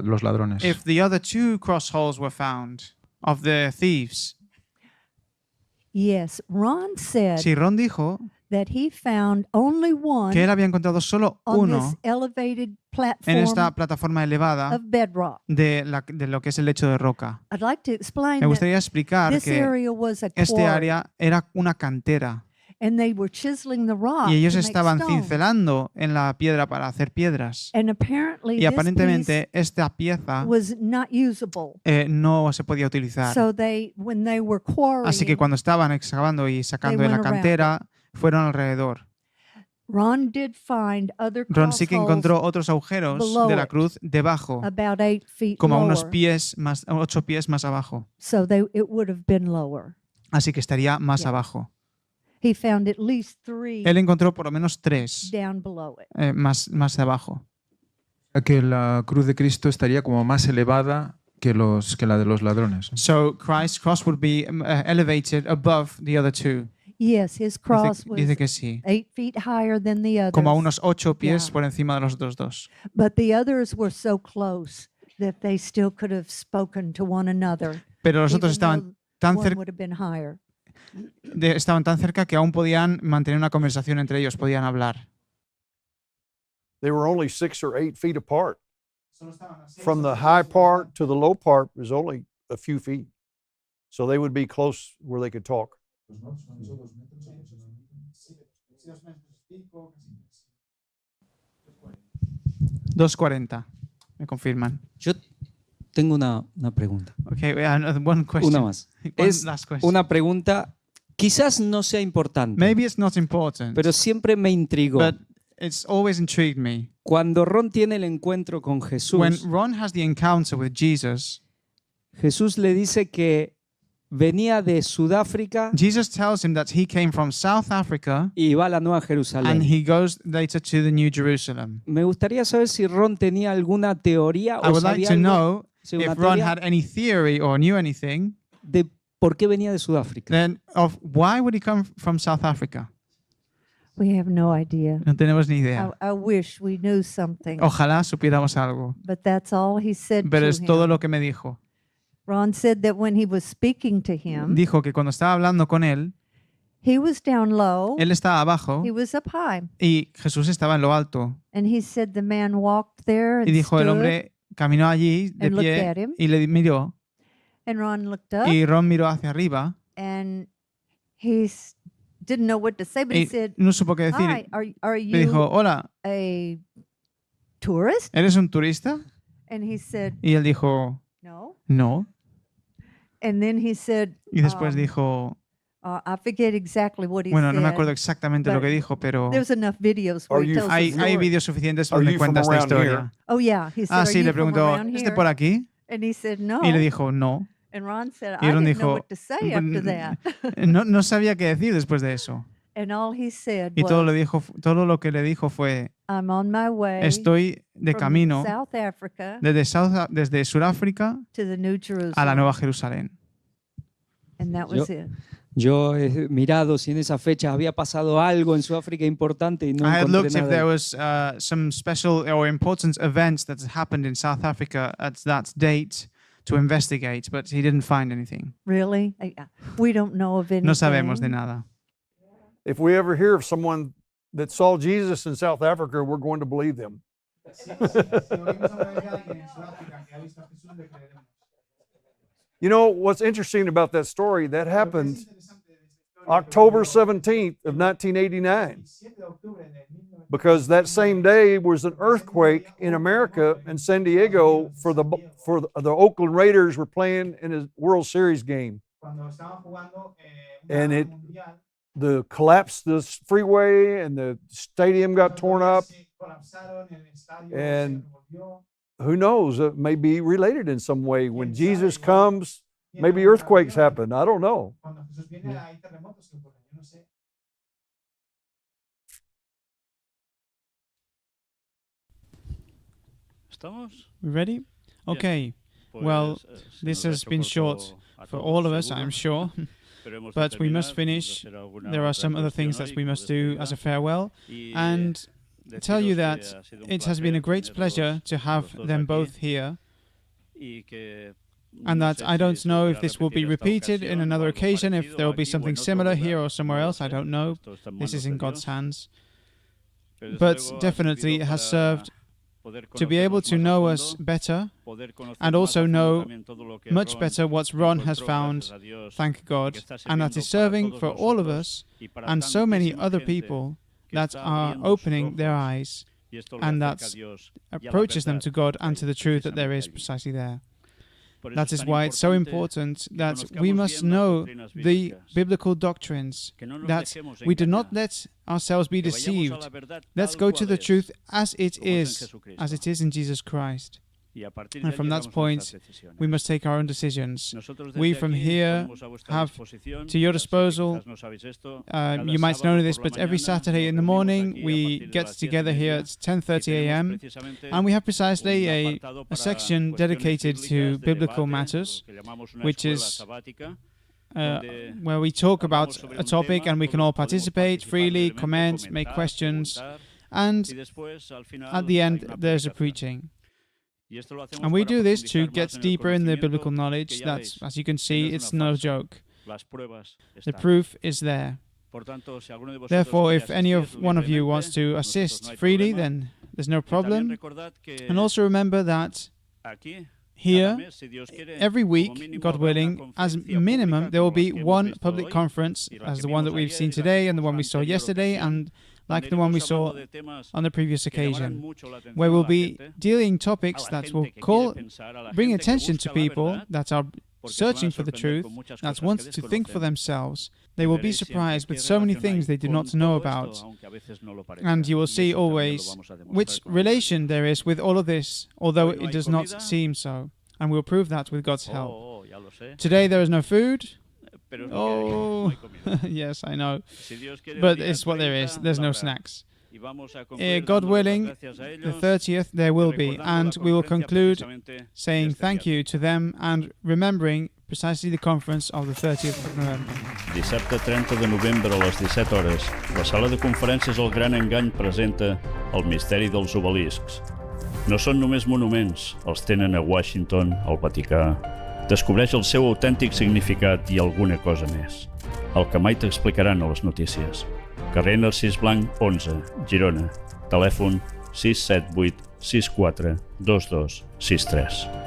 Speaker 4: los ladrones.
Speaker 2: if the other two cross holes were found of the thieves.
Speaker 7: Yes, Ron said
Speaker 2: Sí, Ron dijo
Speaker 7: that he found only one
Speaker 2: que él había encontrado solo
Speaker 7: on
Speaker 2: uno
Speaker 7: this elevated
Speaker 2: en
Speaker 7: platform
Speaker 2: esta plataforma elevada
Speaker 7: of bedrock.
Speaker 2: de lo que es el lecho de roca.
Speaker 7: I'd like to explain
Speaker 2: Me
Speaker 7: that
Speaker 2: gustaría explicar
Speaker 7: this
Speaker 2: que
Speaker 7: area was a
Speaker 2: este
Speaker 7: quarry,
Speaker 2: área era una cantera
Speaker 7: and they were chiseling the rock
Speaker 2: y ellos
Speaker 7: to make
Speaker 2: estaban
Speaker 7: stone.
Speaker 2: cincelando en la piedra para hacer piedras.
Speaker 7: And apparently
Speaker 2: Y
Speaker 7: this
Speaker 2: aparentemente esta pieza
Speaker 7: piece was not usable.
Speaker 2: no se podía utilizar.
Speaker 7: So when they were quarrying,
Speaker 2: Así que cuando estaban excavando y sacando de la
Speaker 7: went around
Speaker 2: cantera, fueron alrededor.
Speaker 7: Ron did find other
Speaker 2: Ron sí que
Speaker 7: cross
Speaker 2: encontró otros agujeros
Speaker 7: below
Speaker 2: de la
Speaker 7: it,
Speaker 2: cruz debajo,
Speaker 7: about 8 feet
Speaker 2: como a unos
Speaker 7: lower.
Speaker 2: 8 pies más abajo.
Speaker 7: So it would have been lower.
Speaker 2: Así que estaría más
Speaker 7: Yeah.
Speaker 2: abajo.
Speaker 7: He found at least 3
Speaker 2: Él encontró por lo menos 3
Speaker 7: down below it.
Speaker 2: más abajo.
Speaker 4: Que la cruz de Cristo estaría como más elevada que la de los ladrones.
Speaker 2: So Christ's cross would be elevated above the other two.
Speaker 7: Yes, his cross was
Speaker 2: Dice que sí.
Speaker 7: 8 feet higher than the others.
Speaker 2: Como a unos 8 pies
Speaker 7: Yeah.
Speaker 2: por encima de los otros dos.
Speaker 7: But the others were so close that they still could have spoken to one another.
Speaker 2: Pero los otros
Speaker 7: even
Speaker 2: estaban
Speaker 7: though
Speaker 2: tan,
Speaker 7: one
Speaker 2: cer-
Speaker 7: would have been higher.
Speaker 2: estaban tan cerca que aún podían mantener una conversación entre ellos, podían hablar.
Speaker 1: They were only 6 or 8 feet apart.
Speaker 3: Solo estaban a 6
Speaker 1: From
Speaker 3: o
Speaker 1: the
Speaker 3: 7
Speaker 1: high
Speaker 3: metros
Speaker 1: part to the low part was only a few feet. So they would be close where they could talk.
Speaker 6: ¿no? Son 2 metros aproximadamente.
Speaker 3: Sí, 2 metros y pico, casi
Speaker 2: 2:40, me confirman.
Speaker 10: Yo tengo una pregunta.
Speaker 2: Okay, one question.
Speaker 10: Una más.
Speaker 2: One
Speaker 10: Es
Speaker 2: last question.
Speaker 10: una pregunta, quizás no sea importante,
Speaker 2: Maybe it's not important,
Speaker 10: pero siempre me intrigó.
Speaker 2: but it's always intrigued me.
Speaker 10: Cuando Ron tiene el encuentro con
Speaker 2: When
Speaker 10: Jesús,
Speaker 2: Ron has the encounter with Jesus,
Speaker 10: Jesús le dice que venía de Sudáfrica
Speaker 2: Jesus tells him that he came from South Africa
Speaker 10: y va a la Nueva
Speaker 2: and
Speaker 10: Jerusalén.
Speaker 2: he goes later to the New Jerusalem.
Speaker 10: Me gustaría saber si Ron tenía alguna teoría
Speaker 2: I
Speaker 10: o
Speaker 2: would like
Speaker 10: sabía
Speaker 2: to
Speaker 10: algo,
Speaker 2: know
Speaker 10: sí, una
Speaker 2: if Ron
Speaker 10: teoría
Speaker 2: had any theory or knew anything
Speaker 10: de por qué venía de Sudáfrica.
Speaker 2: then of why would he come from South Africa.
Speaker 7: We have no idea.
Speaker 2: No tenemos ni idea.
Speaker 7: I wish we knew something.
Speaker 2: Ojalá supiéramos algo,
Speaker 7: But that's all he said
Speaker 2: pero
Speaker 7: to
Speaker 2: es todo
Speaker 7: him.
Speaker 2: lo que me dijo.
Speaker 7: Ron said that when he was speaking to him,
Speaker 2: Dijo que cuando estaba hablando con él,
Speaker 7: he was down low,
Speaker 2: él estaba abajo
Speaker 7: he was up high.
Speaker 2: y Jesús estaba en lo alto.
Speaker 7: And he said the man walked there and
Speaker 2: Y dijo, el
Speaker 7: stood,
Speaker 2: hombre caminó allí de
Speaker 7: and looked at
Speaker 2: pie
Speaker 7: him.
Speaker 2: y le miró.
Speaker 7: and Ron looked up
Speaker 2: Y Ron miró hacia arriba
Speaker 7: and he didn't know what to say, but he
Speaker 2: y
Speaker 7: said,
Speaker 2: no supo qué decir.
Speaker 7: "Hi, are
Speaker 2: Le dijo,
Speaker 7: you
Speaker 2: hola,
Speaker 7: a tourist?"
Speaker 2: ¿eres un turista?
Speaker 7: And he said,
Speaker 2: Y él dijo,
Speaker 7: "No."
Speaker 2: no.
Speaker 7: And then he said,
Speaker 2: Y después dijo,
Speaker 7: I forget exactly what he
Speaker 2: bueno,
Speaker 7: said.
Speaker 2: no me acuerdo exactamente lo
Speaker 7: but
Speaker 2: que dijo, pero
Speaker 7: There's enough videos where
Speaker 1: Are
Speaker 7: he
Speaker 1: you
Speaker 7: tells the
Speaker 2: hay
Speaker 7: story.
Speaker 2: vídeos suficientes
Speaker 1: Are
Speaker 2: donde
Speaker 1: you from
Speaker 2: cuenta esta
Speaker 1: around
Speaker 2: historia.
Speaker 1: here?
Speaker 7: Oh, yeah. He said,
Speaker 2: Ah,
Speaker 7: Are
Speaker 2: sí,
Speaker 7: you
Speaker 2: le
Speaker 7: from
Speaker 2: preguntó,
Speaker 7: around
Speaker 2: ¿es de
Speaker 7: here?
Speaker 2: por aquí?
Speaker 7: And he said, no.
Speaker 2: Y le dijo, no.
Speaker 7: And Ron said,
Speaker 2: Y
Speaker 7: I
Speaker 2: Ron
Speaker 7: didn't know
Speaker 2: dijo,
Speaker 7: what to say after that.
Speaker 2: no sabía qué decir después de eso.
Speaker 7: And all he said
Speaker 2: Y todo,
Speaker 7: was,
Speaker 2: todo lo que le dijo fue,
Speaker 7: I'm on my way
Speaker 2: estoy de
Speaker 7: from
Speaker 2: camino
Speaker 7: South Africa
Speaker 2: desde Sudáfrica
Speaker 7: to the New Jerusalem.
Speaker 2: a la Nueva Jerusalén.
Speaker 7: And that was it.
Speaker 10: Yo he mirado si en esa fecha había pasado algo en Sudáfrica importante y no
Speaker 2: I had
Speaker 10: encontré
Speaker 2: looked if there
Speaker 10: nada.
Speaker 2: was some special or important events that had happened in South Africa at that date to investigate, but he didn't find anything.
Speaker 7: Really? We don't know of anything.
Speaker 2: No sabemos de nada.
Speaker 1: If we ever hear of someone that saw Jesus in South Africa, we're going to believe them.
Speaker 3: Si oímos hablar de alguien en Sudáfrica que ha visto a Jesús, le creeremos.
Speaker 1: You know, what's interesting about that story, that
Speaker 3: Lo que es
Speaker 1: happened
Speaker 3: interesante de esta historia
Speaker 1: October
Speaker 3: ocurrió
Speaker 1: 17th of 1989,
Speaker 3: el 7 de octubre de 1989,
Speaker 1: because that same day was an earthquake in America in San Diego for the Oakland Raiders were playing in a World Series game.
Speaker 3: cuando estaban jugando
Speaker 1: And
Speaker 3: una
Speaker 1: it-
Speaker 3: mundial,
Speaker 1: The collapsed the freeway and the stadium got torn up.
Speaker 3: se colapsaron, el estadio
Speaker 1: And-
Speaker 3: se revolvió.
Speaker 1: Who knows? It may be related in some way. When
Speaker 3: Quién
Speaker 1: Jesus
Speaker 3: sabe,
Speaker 1: comes,
Speaker 3: Viene
Speaker 1: maybe
Speaker 3: una
Speaker 1: earthquakes
Speaker 3: ocasión,
Speaker 1: happen. I don't know.
Speaker 3: Cuando Jesús viene hay terremotos que ocurren, yo no sé.
Speaker 5: ¿Estamos?
Speaker 2: We ready? Okay. Well, this has been short for all of us, I'm sure. But we must finish. There are some other things that we must do as a farewell. And tell you that it has been a great pleasure to have them both here. And that I don't know if this will be repeated in another occasion, if there will be something similar here or somewhere else, I don't know. This is in God's hands. But definitely it has served to be able to know us better and also know much better what Ron has found, thank God, and that is serving for all of us and so many other people that are opening their eyes and that approaches them to God and to the truth that there is precisely there. That is why it's so important that we must know the biblical doctrines, that we do not let ourselves be deceived. Let's go to the truth as it is in Jesus Christ. And from that point, we must take our own decisions. We from here have to your disposal, you might know this, but every Saturday in the morning we get together here at 10:30 a.m. and we have precisely a section dedicated to biblical matters, which is where we talk about a topic and we can all participate freely, comment, make questions, and at the end there's a preaching. And we do this to get deeper in the biblical knowledge. That, as you can see, it's no joke. The proof is there. Therefore, if one of you wants to assist freely, then there's no problem. And also remember that here, every week, God willing, as minimum, there will be one public conference, as the one that we've seen today and the one we saw yesterday, and like the one we saw on the previous occasion, where we'll be dealing topics that will bring attention to people that are searching for the truth, that want to think for themselves. They will be surprised with so many things they do not know about. And you will see always which relation there is with all of this, although it does not seem so. And we'll prove that with God's help. Today there is no food. Oh, yes, I know. But it's what there is. There's no snacks. God willing, the 30th there will be, and we will conclude saying thank you to them and remembering precisely the conference of the 30th of November.
Speaker 5: Dissabte 30 de novembre a les 17 hores, la sala de conferències El Gran Engany presenta El misteri dels obeliscs. No són només monuments, els tenen a Washington, al Vaticà. Descobreix el seu autèntic significat i alguna cosa més. El que mai t'explicaran a les notícies. Carrer Narcís Blanc 11, Girona. Telèfon 678 64 22 63.